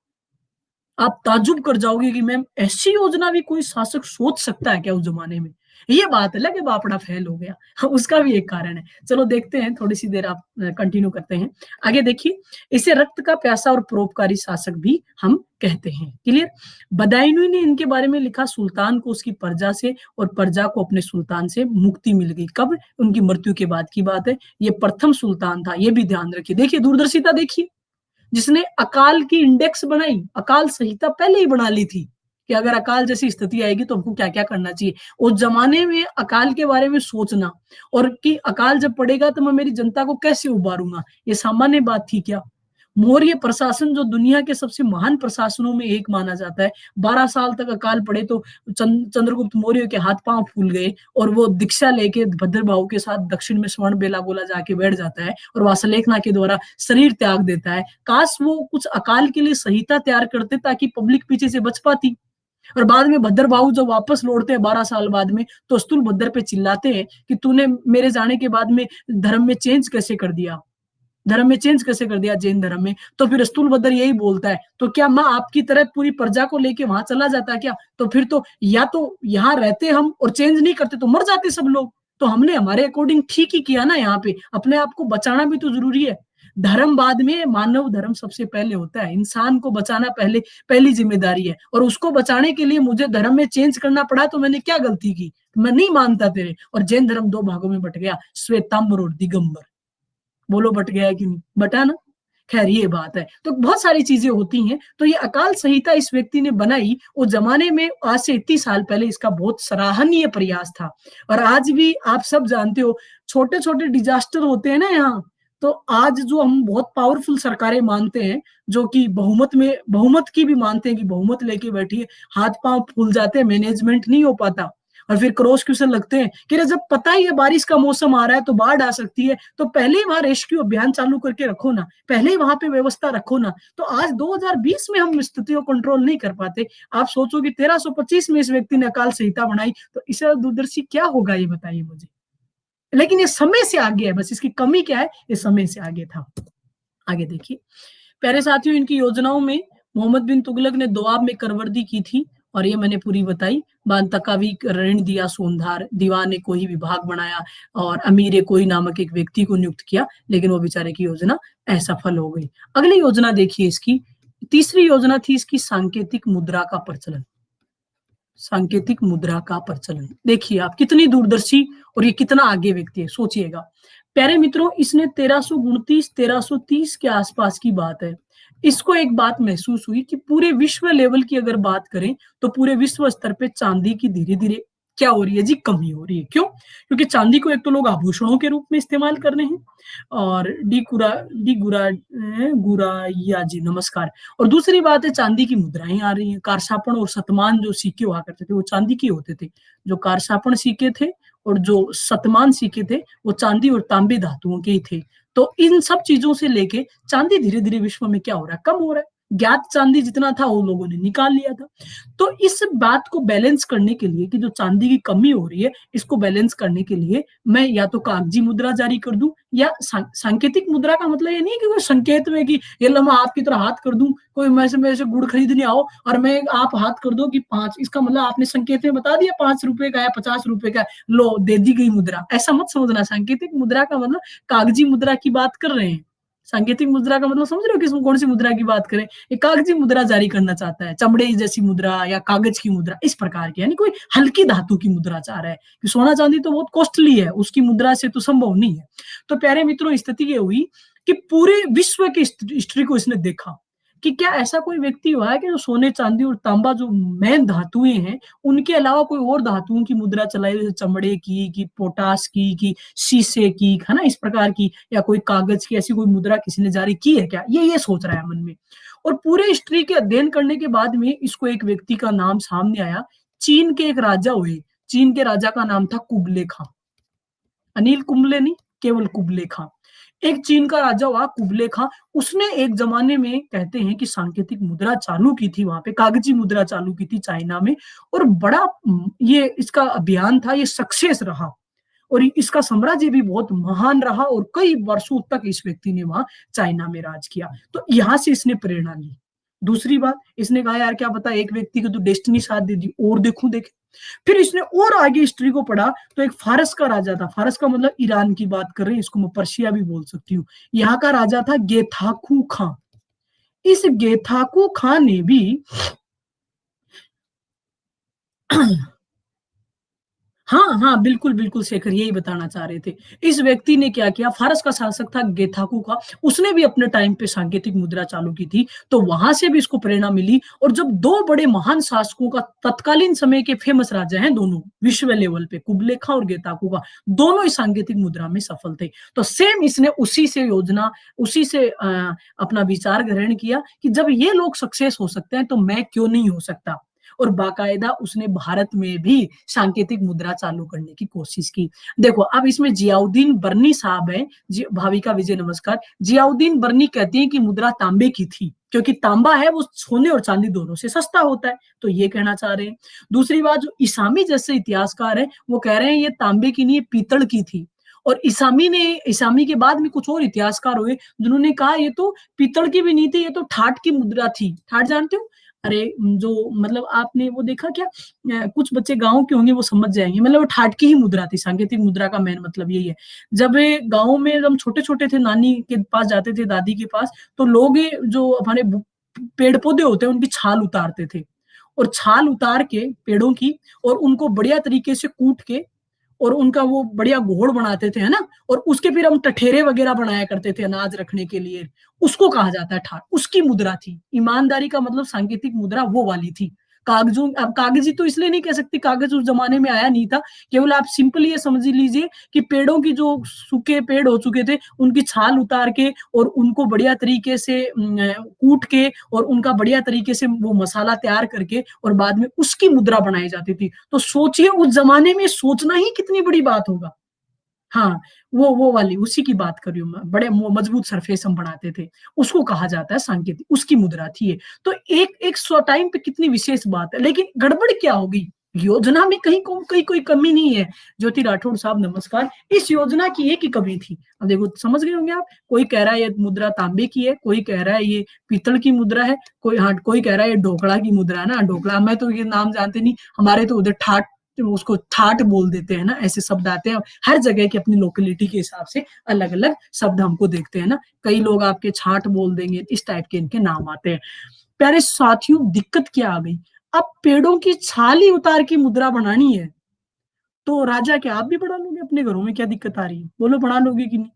आप ताज्जुब कर जाओगे कि मैम ऐसी योजना भी कोई शासक सोच सकता है क्या उस जमाने में? ये बात अलग है, बापड़ा फेल हो गया। हाँ, उसका भी एक कारण है। चलो देखते हैं, थोड़ी-सी देर आप कंटिन्यू करते हैं। आगे देखिए, इसे रक्त का प्यासा और परोपकारी शासक भी हम कहते हैं। क्लियर? बदायूंनी ने इनके बारे में लिखा, सुल्तान को उसकी प्रजा से और प्रजा को अपने सुल्तान से मुक्ति मिल गई। कब? उनकी मृत्यु के बाद की बात है। ये प्रथम सुल्तान था, ये भी ध्यान रखिए। देखिए दूरदर्शिता देखिए। जिसने अकाल की इंडेक्स बनाई, अकाल संहिता पहले ही बना ली थी कि अगर अकाल जैसी स्थिति आएगी तो हमको क्या-क्या करना चाहिए। उस जमाने में अकाल के बारे में सोचना और कि अकाल जब पड़ेगा तो मैं मेरी जनता को कैसे उबारूँगा, ये सामान्य बात थी क्या? मौर्य प्रशासन जो दुनिया के सबसे महान प्रशासनों में एक माना जाता है, 12 साल तक अकाल पड़े तो चंद्रगुप्त मौर्य के हाथ-पाँव फूल गए और वो दीक्षा लेके भद्रबाहु के साथ दक्षिण में स्वर्ण-बेलागोला जाके बैठ जाता है और वासलेखना के द्वारा शरीर त्याग देता है। काश वो कुछ अकाल के लिए संहिता तैयार करते ताकि पब्लिक पीछे से बच पाती। और बाद में भद्रबाहु जब वापस लौटते हैं 12 साल बाद में, तो स्तुलभद्र पे चिल्लाते हैं कि तूने मेरे जाने के बाद में धर्म में चेंज कैसे कर दिया? धर्म में चेंज कैसे कर दिया जैन धर्म में? तो फिर स्तुलभद्र यही बोलता है, तो क्या मैं आपकी तरह पूरी प्रजा को लेके वहाँ चला जाता क्या? तो फिर तो या तो यहाँ रहते हम और चेंज नहीं करते तो मर जाते सब लोग। तो हमने हमारे अकॉर्डिंग ठीक ही किया ना यहाँ पे, अपने आप को बचाना भी तो ज़रूरी है। धर्म बाद में, मानव धर्म सबसे पहले होता है। इंसान को बचाना पहली ज़िम्मेदारी है और उसको बचाने के लिए मुझे धर्म में चेंज करना पड़ा तो मैंने क्या गलती की? मैं नहीं मानता तेरे। और जैन धर्म 2 भागों में बँट गया, श्वेतांबर और दिगंबर। बोलो बट गया है कि नहीं? बटा ना? खैर ये बात है। तो बहुत सारी चीज़ें होती हैं, तो ये अकाल संहिता इस व्यक्ति ने बनाई, उस ज़माने में आज से इतनी साल पहले इसका बहुत सराहनीय प्रयास था। और आज भी आप सब जानते हो, छोटे-छोटे डिज़ास्टर होते हैं ना यहाँ, तो आज जो हम बहुत पावरफुल सरकारें मानते हैं, जो कि बहुमत की भी मानते हैं कि बहुमत लेके बैठी है, हाथ-पाँव फूल जाते हैं, मैनेजमेंट नहीं हो पाता। और फिर क्रॉस क्वेश्चन लगते हैं कि अरे जब पता ही है बारिश का मौसम आ रहा है तो बाढ़ आ सकती है, तो पहले ही वहाँ रेस्क्यू अभियान चालू करके रखो ना, पहले ही वहाँ पे व्यवस्था रखो ना। तो आज 2020 में हम स्थिति को कंट्रोल नहीं कर पाते। आप सोचो कि 1325 में इस व्यक्ति ने अकाल संहिता बनाई, तो इससे ज़्यादा दूरदर्शी क्या होगा ये बताइए मुझे? लेकिन ये समय से आगे है, बस इसकी कमी क्या है? ये समय से आगे था। आगे देखिए, प्यारे साथियों, इनकी योजनाओं में मोहम्मद बिन तुगलक ने दोआब में करवर्दी की थी और ये मैंने पूरी बताई। तकावी ऋण दिया सोनधार, दीवान ने कोई विभाग बनाया और अमीर कोई नामक एक व्यक्ति को नियुक्त किया, लेकिन वो बेचारे की योजना असफल हो गई। अगली योजना देखिए इसकी, तीसरी योजना थी इसकी सांकेतिक मुद्रा का प्रचलन। सांकेतिक मुद्रा का प्रचलन। देखिए आप कितनी दूरदर्शी और ये कितना आगे व्यक्ति है, सोचिएगा। प्यारे मित्रों, इसने 1329 1330 के आसपास की बात है। इसको एक बात महसूस हुई कि पूरे विश्व लेवल की अगर बात करें, तो पूरे विश्व स्तर पे चांदी की धीरे-धीरे क्या हो रही है जी? कमी हो रही है। क्यों? क्योंकि चांदी को एक तो लोग आभूषणों के रूप में इस्तेमाल कर रहे हैं और गुराइया जी नमस्कार। और दूसरी बात है, चांदी की मुद्राएँ आ रही हैं। कारसापण और शतमान जो सिक्के हुआ करते थे, वो चांदी के होते थे। जो कारसापण सिक्के थे और जो शतमान सिक्के थे, वो चांदी और तांबे धातुओं के ही थे। तो इन सब चीज़ों से लेके चांदी धीरे-धीरे विश्व में क्या हो रहा है? कम हो रहा है। ज्ञात चांदी जितना था, वो लोगों ने निकाल लिया था। तो इस बात को बैलेंस करने के लिए कि जो चांदी की कमी हो रही है, इसको बैलेंस करने के लिए मैं या तो कागजी मुद्रा जारी कर दूँ या सांकेतिक मुद्रा का मतलब ये नहीं है कि कोई संकेत में कि ये लो मैं आपकी तरह हाथ कर दूं, कोई मेरे से गुड़ खरीदने आओ और मैं आप हाथ कर दो कि 5, इसका मतलब आपने संकेत में बता दिया 5 रुपए का या 50 रुपए का, लो दे दी गई मुद्रा। ऐसा मत समझना। सांकेतिक मुद्रा का मतलब कागजी मुद्रा की बात कर रहे हैं। सांकेतिक मुद्रा का मतलब समझ रहे हो किस कौन सी मुद्रा की बात करें? ये कागजी मुद्रा जारी करना चाहता है, चमड़े जैसी मुद्रा या कागज की मुद्रा, इस प्रकार की, यानी कोई हल्की धातु की मुद्रा चाह रहा है कि सोना चांदी तो बहुत कॉस्टली है, उसकी मुद्रा से तो संभव नहीं है। तो प्यारे मित्रों, स्थिति ये हुई कि पूरे विश्व की हिस्ट्री को इसने देखा कि क्या ऐसा कोई व्यक्ति हुआ है कि जो सोने चांदी और तांबा जो मेन धातुएं हैं, उनके अलावा कोई और धातुओं की मुद्रा चलाई, जैसे चमड़े की, कि पोटास की शीशे की, है ना, इस प्रकार की, या कोई कागज की, ऐसी कोई मुद्रा किसी ने जारी की है क्या? ये सोच रहा है मन में। और पूरे हिस्ट्री के अध्ययन करने के बाद में इसको एक व्यक्ति का नाम सामने आया। चीन के एक राजा हुए। चीन के राजा का नाम था कुबले खां। अनिल कुंबले नहीं, केवल कुबले खां। एक चीन का राजा हुआ कुबले खां। उसने एक जमाने में कहते हैं कि सांकेतिक मुद्रा चालू की थी, वहां पे कागजी मुद्रा चालू की थी चाइना में। और बड़ा ये इसका अभियान था, ये सक्सेस रहा और इसका साम्राज्य भी बहुत महान रहा और कई वर्षों तक इस व्यक्ति ने वहां चाइना में राज किया। तो यहां से इसने प्रेरणा ली। दूसरी बात, इसने कहा यार क्या पता एक व्यक्ति को तो डेस्टिनी साथ दे दी, और देखूं देखे। फिर इसने और आगे हिस्ट्री को पढ़ा, तो एक फारस का राजा था, फारस का मतलब ईरान की बात कर रहे हैं, इसको मैं पर्शिया भी बोल सकती हूँ। यहाँ का राजा था गेथाकू खां। इस गेथाकू खां ने भी हाँ हाँ, बिल्कुल बिल्कुल शेखर, यही बताना चाह रहे थे। इस व्यक्ति ने क्या किया, फारस का शासक था गेथाकू का, उसने भी अपने टाइम पे सांकेतिक मुद्रा चालू की थी, तो वहां से भी इसको प्रेरणा मिली। और जब दो बड़े महान शासकों का, तत्कालीन समय के फेमस राजा हैं दोनों विश्व लेवल पे, कुबले खां और गेताकू का, दोनों इस सांकेतिक मुद्रा में सफल थे। तो सेम इसने उसी से योजना, उसी से अपना विचार ग्रहण किया कि जब ये लोग सक्सेस हो सकते हैं तो मैं क्यों नहीं हो सकता। और बाकायदा उसने भारत में भी सांकेतिक मुद्रा चालू करने की कोशिश की। देखो अब इसमें जियाउद्दीन बर्नी साहब है, भाविका विजय नमस्कार। जियाउद्दीन बर्नी कहती हैं कि मुद्रा तांबे की थी, क्योंकि तांबा है वो सोने और चांदी दोनों से सस्ता होता है, तो ये कहना चाह रहे हैं। दूसरी बात, जो इसामी जैसे इतिहासकार है वो कह रहे हैं ये तांबे की नहीं, पीतल की थी। और इसामी के बाद में कुछ और इतिहासकार हुए जिन्होंने कहा ये तो पीतल की भी नहीं थी, ये तो ठाट की मुद्रा थी। ठाट जानते हो? अरे जो मतलब आपने वो देखा क्या, कुछ बच्चे गांव के होंगे वो समझ जाएंगे, मतलब वो ठाट की ही मुद्रा थी। सांकेतिक मुद्रा का मेन मतलब यही है। जब गांव में जब हम छोटे छोटे थे, नानी के पास जाते थे, दादी के पास, तो लोग जो हमारे पेड़ पौधे होते हैं उनकी छाल उतारते थे, और छाल उतार के पेड़ों की, और उनको बढ़िया तरीके से कूट के, और उनका वो बढ़िया घोड़ बनाते थे, है ना। और उसके फिर हम टठेरे वगैरह बनाया करते थे अनाज रखने के लिए, उसको कहा जाता है ठाट। उसकी मुद्रा थी। ईमानदारी का मतलब सांकेतिक मुद्रा वो वाली थी। कागजों, अब कागजी तो इसलिए नहीं कह सकती, कागज उस जमाने में आया नहीं था। केवल आप सिंपल ये समझ लीजिए कि पेड़ों की, जो सूखे पेड़ हो चुके थे उनकी छाल उतार के, और उनको बढ़िया तरीके से कूट के, और उनका बढ़िया तरीके से वो मसाला तैयार करके, और बाद में उसकी मुद्रा बनाई जाती थी। तो सोचिए उस जमाने में सोचना ही कितनी बड़ी बात होगा। हाँ, वो वाली उसी की बात कर रही हूँ मैं। बड़े मजबूत सरफेस हम बनाते थे, उसको कहा जाता है सांकेतिक, उसकी मुद्रा थी ये। तो एक एक सौ टाइम पे कितनी विशेष बात है, लेकिन गड़बड़ क्या होगी, योजना में कहीं कोई कमी नहीं है। ज्योति राठौड़ साहब नमस्कार, इस योजना की एक ही कमी थी। अब देखो समझ गए होंगे आप, कोई कह रहा है ये मुद्रा तांबे की है, कोई कह रहा है ये पीतल की मुद्रा है, कोई हाँ, कोई कह रहा है ये ढोकड़ा की मुद्रा है ना। ढोकड़ा, मैं तो ये नाम जानते नहीं, हमारे तो उधर ठाट, तो उसको ठाट बोल देते हैं ना, ऐसे शब्द आते हैं। हर जगह की अपनी लोकेलिटी के हिसाब से अलग अलग शब्द हमको देखते हैं ना। कई लोग आपके छाट बोल देंगे, इस टाइप के इनके नाम आते हैं। प्यारे साथियों, दिक्कत क्या आ गई, अब पेड़ों की छाल ही उतार की मुद्रा बनानी है, तो राजा क्या आप भी बना लोगे अपने घरों में? क्या दिक्कत आ रही है, बोलो बना लोगे कि नहीं?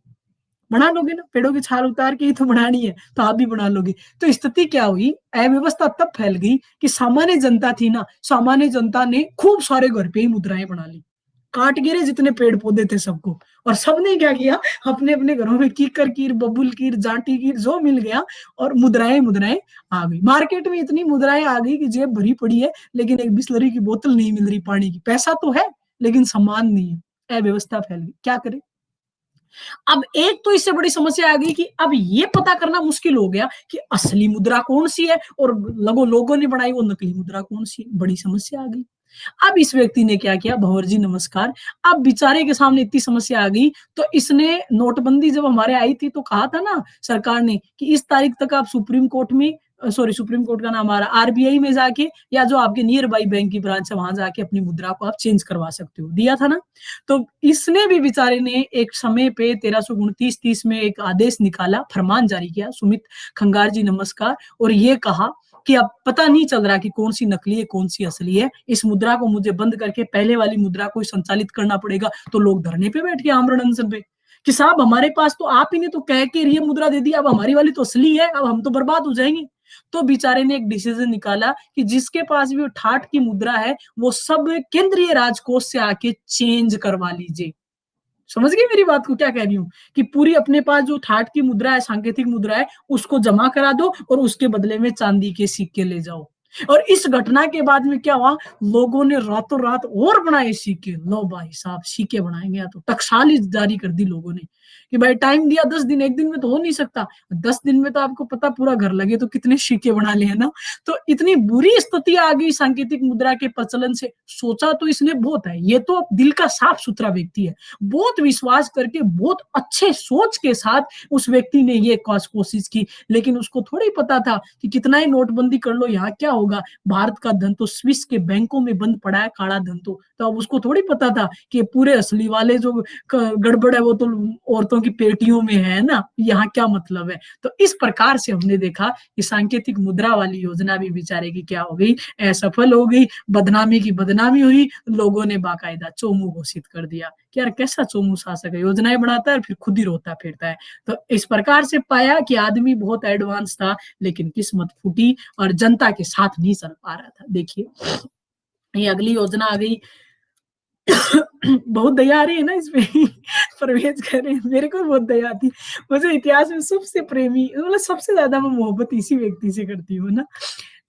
बना लोगे ना, पेड़ों की छाल उतार के ही तो बनानी है, तो आप भी बना लोगे। तो स्थिति क्या हुई, अव्यवस्था तब फैल गई कि सामान्य जनता थी ना, सामान्य जनता ने खूब सारे घर पे ही मुद्राएं बना ली, काट गिरे जितने पेड़ पौधे थे सबको। और सबने क्या किया, अपने अपने घरों में कीकर कीर, बबुल कीर, जाटी कीर जो मिल गया, और मुद्राएं मुद्राएं आ गई। मार्केट में इतनी मुद्राएं आ गई कि जेब भरी पड़ी है, लेकिन एक बिस्लरी की बोतल नहीं मिल रही पानी की। पैसा तो है लेकिन सम्मान नहीं है। अव्यवस्था फैल गई, क्या करे। अब एक तो इससे बड़ी समस्या आ गई कि अब ये पता करना मुश्किल हो गया कि असली मुद्रा कौन सी है, और लोगों ने बनाई वो नकली मुद्रा कौन सी है। बड़ी समस्या आ गई। अब इस व्यक्ति ने क्या किया, भंवर जी नमस्कार, अब बेचारे के सामने इतनी समस्या आ गई, तो इसने नोटबंदी जब हमारे आई थी तो कहा था ना सरकार ने कि इस तारीख तक आप सुप्रीम कोर्ट में, सॉरी सुप्रीम कोर्ट का नाम आ रहा, आरबीआई में जाके, या जो आपके नियर बाई बैंक की ब्रांच है वहां जाके अपनी मुद्रा को आप चेंज करवा सकते हो, दिया था ना। तो इसने भी बेचारे ने एक समय पे 1329-30 में एक आदेश निकाला, फरमान जारी किया, सुमित खंगार जी नमस्कार, और ये कहा कि अब पता नहीं चल रहा कि कौन सी नकली है कौन सी असली है, इस मुद्रा को मुझे बंद करके पहले वाली मुद्रा को संचालित करना पड़ेगा। तो लोग धरने पे बैठ गए, आमरण अनशन पे, कि साहब हमारे पास तो आप ही ने तो कह के ये मुद्रा दे दी, अब हमारी वाली तो असली है, अब हम तो बर्बाद हो जाएंगे। तो बेचारे ने एक डिसीजन निकाला कि जिसके पास भी वो ठाट की मुद्रा है वो सब केंद्रीय राजकोष से आके चेंज करवा लीजिए। समझ गए मेरी बात को, क्या कह रही हूँ, कि पूरी अपने पास जो ठाट की मुद्रा है, सांकेतिक मुद्रा है, उसको जमा करा दो, और उसके बदले में चांदी के सिक्के ले जाओ। और इस घटना के बाद में क्या हुआ, लोगों ने रातों रात और बनाए सिक्के। लो भाई साहब सिक्के बनाएंगे, या तो टकसाल जारी कर दी लोगों ने कि भाई टाइम दिया 10 दिन, एक दिन में तो हो नहीं सकता, 10 दिन में तो आपको पता पूरा घर लगे तो कितने सिक्के बना लिए ना। तो इतनी बुरी स्थिति आ गई सांकेतिक मुद्रा के प्रचलन से। सोचा तो इसने बहुत है, ये तो दिल का साफ सुथरा व्यक्ति है, बहुत विश्वास करके बहुत अच्छे सोच के साथ उस व्यक्ति ने ये कोशिश की, लेकिन उसको थोड़ी पता था कि कितना ही नोटबंदी कर लो यहाँ क्या होगा, भारत का धन तो स्विस के बैंकों में बंद पड़ा है, काला धन तो अब उसको थोड़ी पता था कि पूरे असली वाले जो गड़बड़ है वो तो औरतों की पेटियों में है ना, यहाँ क्या मतलब है। तो इस प्रकार से हमने देखा कि सांकेतिक मुद्रा वाली योजना भी बेचारे की क्या हो गई, असफल हो गई, बदनामी की बदनामी हुई, लोगों ने बाकायदा चोमू घोषित कर दिया कि यार कैसा चोमू शासक है, योजनाएं बनाता है और फिर खुद ही रोता फिरता है। तो इस प्रकार से पाया कि आदमी बहुत एडवांस था, लेकिन किस्मत फूटी और जनता के साथ नहीं चल पा रहा था। देखिए ये अगली योजना आ गई। बहुत दया आ रही है ना इसमें। परवेज कर रहे हैं, मेरे को बहुत दया आती। मुझे इतिहास में सबसे प्रेमी, मतलब सबसे ज्यादा मैं मोहब्बत इसी व्यक्ति से करती हूँ ना।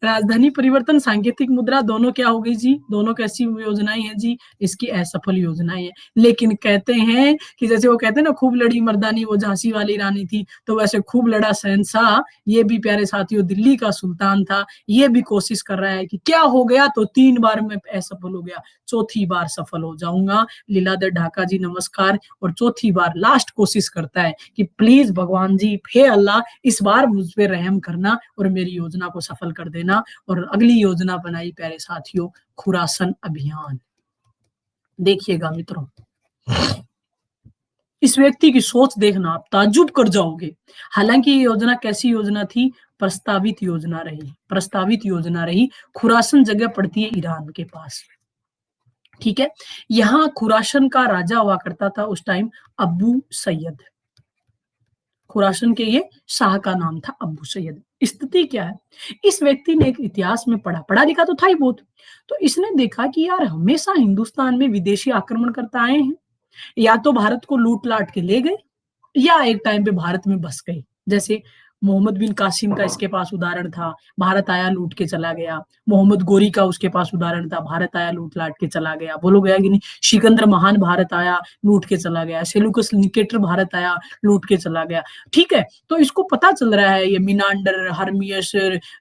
राजधानी परिवर्तन, सांकेतिक मुद्रा, दोनों क्या हो गई जी, दोनों कैसी योजनाएं हैं जी, इसकी असफल योजनाएं हैं। लेकिन कहते हैं कि जैसे वो कहते हैं ना, खूब लड़ी मर्दानी वो झांसी वाली रानी थी, तो वैसे खूब लड़ा शहंशाह ये भी प्यारे साथियों दिल्ली का सुल्तान था। ये भी कोशिश कर रहा है कि क्या हो गया तो 3 बार में असफल हो गया, चौथी बार सफल हो जाऊंगा। लीलाधर ढाका जी नमस्कार। और चौथी बार लास्ट कोशिश करता है कि प्लीज भगवान जी, हे अल्लाह, इस बार मुझ पे रहम करना और मेरी योजना को सफल कर देना। और अगली योजना बनाई प्यारे साथियों, खुरासन अभियान। देखिएगा मित्रों, इस व्यक्ति की सोच देखना, आप ताज्जुब कर जाओगे। हालांकि ये योजना कैसी योजना थी, प्रस्तावित योजना रही, प्रस्तावित योजना रही। खुरासन जगह पड़ती है ईरान के पास, ठीक है। यहाँ खुरासन का राजा हुआ करता था उस टाइम अबू सैयद। खुरासन के ये शाह का नाम था अबू सैयद। स्थिति क्या है, इस व्यक्ति ने एक इतिहास में पढ़ा लिखा तो था ही बहुत, तो इसने देखा कि यार हमेशा हिंदुस्तान में विदेशी आक्रमणकर्ता आए हैं, या तो भारत को लूट लाट के ले गए, या एक टाइम पे भारत में बस गए। जैसे मोहम्मद बिन कासिम का इसके पास उदाहरण था, भारत आया लूट के चला गया। मोहम्मद गोरी का उसके पास उदाहरण था, भारत आया लूट लाट के चला गया। बोलो गया कि नहीं। सिकंदर महान भारत आया लूट के चला गया। सेलुकस निकेटर भारत आया लूट के चला गया, ठीक है। तो इसको पता चल रहा है ये मिनांडर, हर्मियस,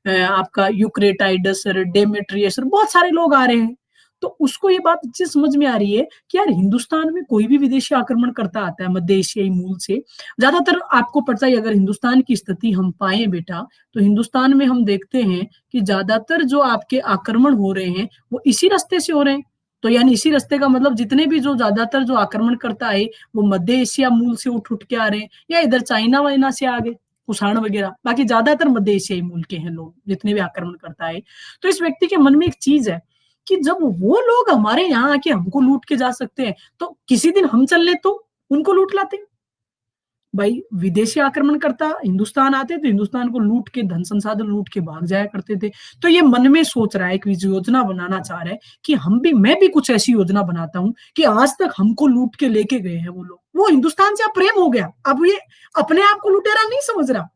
आपका यूक्रेटाइडस, डेमेट्रियस, बहुत सारे लोग आ रहे हैं। तो उसको ये बात अच्छी समझ में आ रही है कि यार हिंदुस्तान में कोई भी विदेशी आक्रमण करता आता है मध्य एशियाई मूल से, ज्यादातर आपको पता ही, अगर हिंदुस्तान की स्थिति हम पाए बेटा, तो हिंदुस्तान में हम देखते हैं कि ज्यादातर जो आपके आक्रमण हो रहे हैं वो इसी रास्ते से हो रहे हैं। तो यानी इसी रास्ते का मतलब जितने भी जो ज्यादातर जो आक्रमण करता है वो मध्य एशिया मूल से उठ उठ के आ रहे हैं, या इधर चाइना वाइना से आ गए, कुषाण वगैरह। बाकी ज्यादातर मध्य एशियाई मूल के हैं लोग जितने भी आक्रमण करता है। तो इस व्यक्ति के मन में एक चीज है कि जब वो लोग हमारे यहाँ आके हमको लूट के जा सकते हैं, तो किसी दिन हम चल ले तो उनको लूट लाते हैं। भाई विदेशी आक्रमणकर्ता हिंदुस्तान आते तो हिंदुस्तान को लूट के, धन संसाधन लूट के भाग जाया करते थे। तो ये मन में सोच रहा है कि योजना बनाना चाह रहा है कि मैं भी कुछ ऐसी योजना बनाता हूं कि आज तक हमको लूट के लेके गए हैं वो लोग, वो हिंदुस्तान से अब प्रेम हो गया, अब ये अपने आप को लुटेरा नहीं समझ रहा।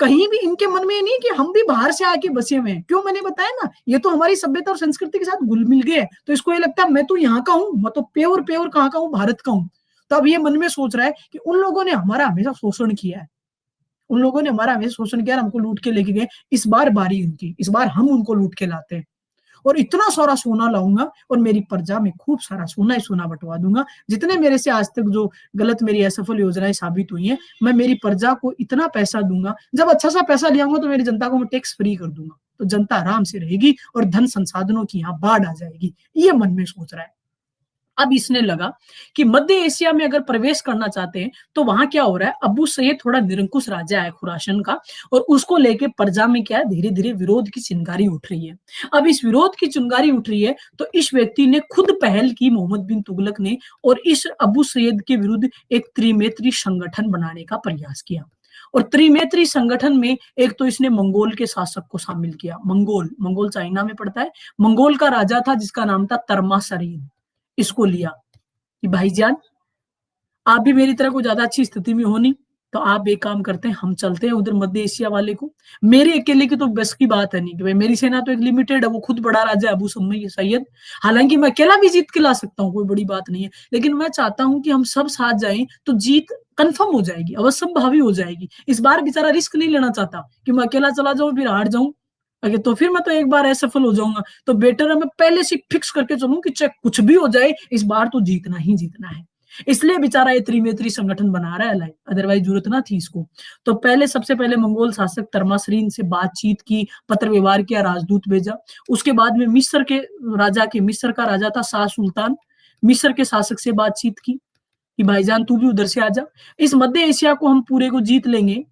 कहीं भी इनके मन में नहीं कि हम भी बाहर से आके बसे हुए हैं। क्यों, मैंने बताया ना, ये तो हमारी सभ्यता और संस्कृति के साथ घुल मिल गए, तो इसको ये लगता है मैं तो यहाँ का हूँ, मैं तो प्योर प्योर कहाँ का हूँ, भारत का हूँ। तो अब ये मन में सोच रहा है कि उन लोगों ने हमारा हमेशा शोषण किया है, उन लोगों ने हमारा हमेशा शोषण किया, हमको लूट के लेके गए, इस बार बारी उनकी, इस बार हम उनको लूट के लाते हैं और इतना सारा सोना लाऊंगा और मेरी प्रजा में खूब सारा सोना ही सोना बंटवा दूंगा। जितने मेरे से आज तक जो गलत मेरी असफल योजनाएं साबित हुई हैं, मैं मेरी प्रजा को इतना पैसा दूंगा, जब अच्छा सा पैसा ले आऊंगा तो मेरी जनता को मैं टैक्स फ्री कर दूंगा, तो जनता आराम से रहेगी और धन संसाधनों की यहाँ बाढ़ आ जाएगी। ये मन में सोच रहा है। अब इसने लगा कि मध्य एशिया में अगर प्रवेश करना चाहते हैं तो वहां क्या हो रहा है, अबू सैयद थोड़ा निरंकुश राजा है खुरासन का, और उसको लेके प्रजा में क्या है, धीरे धीरे विरोध की चिंगारी उठ रही है। अब इस विरोध की चिंगारी उठ रही है तो इस व्यक्ति ने खुद पहल की, मोहम्मद बिन तुगलक ने, और इस अबू सैयद के विरुद्ध एक त्रिनेत्री संगठन बनाने का प्रयास किया। और त्रिनेत्री संगठन में एक तो इसने मंगोल के शासक को शामिल किया। मंगोल चाइना में पड़ता है। मंगोल का राजा था जिसका नाम था तरमासरीन, इसको लिया कि भाईजान आप भी मेरी तरह कोई ज्यादा अच्छी स्थिति में हो नहीं, तो आप एक काम करते हैं, हम चलते हैं उधर मध्य एशिया वाले को। मेरे अकेले की तो बस की बात है नहीं कि भाई मेरी सेना तो एक लिमिटेड है, वो खुद बड़ा राजा है अबू सैयद। हालांकि मैं अकेला भी जीत के ला सकता हूँ, कोई बड़ी बात नहीं है, लेकिन मैं चाहता हूँ कि हम सब साथ जाएं तो जीत कंफर्म हो जाएगी, अवश्यंभावी हो जाएगी। इस बार बेचारा रिस्क नहीं लेना चाहता कि मैं अकेला चला जाऊं फिर हार जाऊं, अगर तो फिर मैं तो एक बार असफल हो जाऊंगा। तो बेटर है मैं पहले से फिक्स करके चलूं कि चाहे कुछ भी हो जाए इस बार तो जीतना ही जीतना है। इसलिए बेचारा ये त्रिमेत्री संगठन बना रहा है, अदरवाइज जरूरत ना थी इसको। तो पहले सबसे पहले मंगोल शासक तर्मासरीन से बातचीत की, पत्र व्यवहार किया, राजदूत भेजा। उसके बाद में मिस्र के राजा के, मिस्र का राजा था शाह सुल्तान, मिस्र के शासक से बातचीत की कि भाईजान तू भी उधर से आ जा, इस मध्य एशिया को हम पूरे को जीत लेंगे।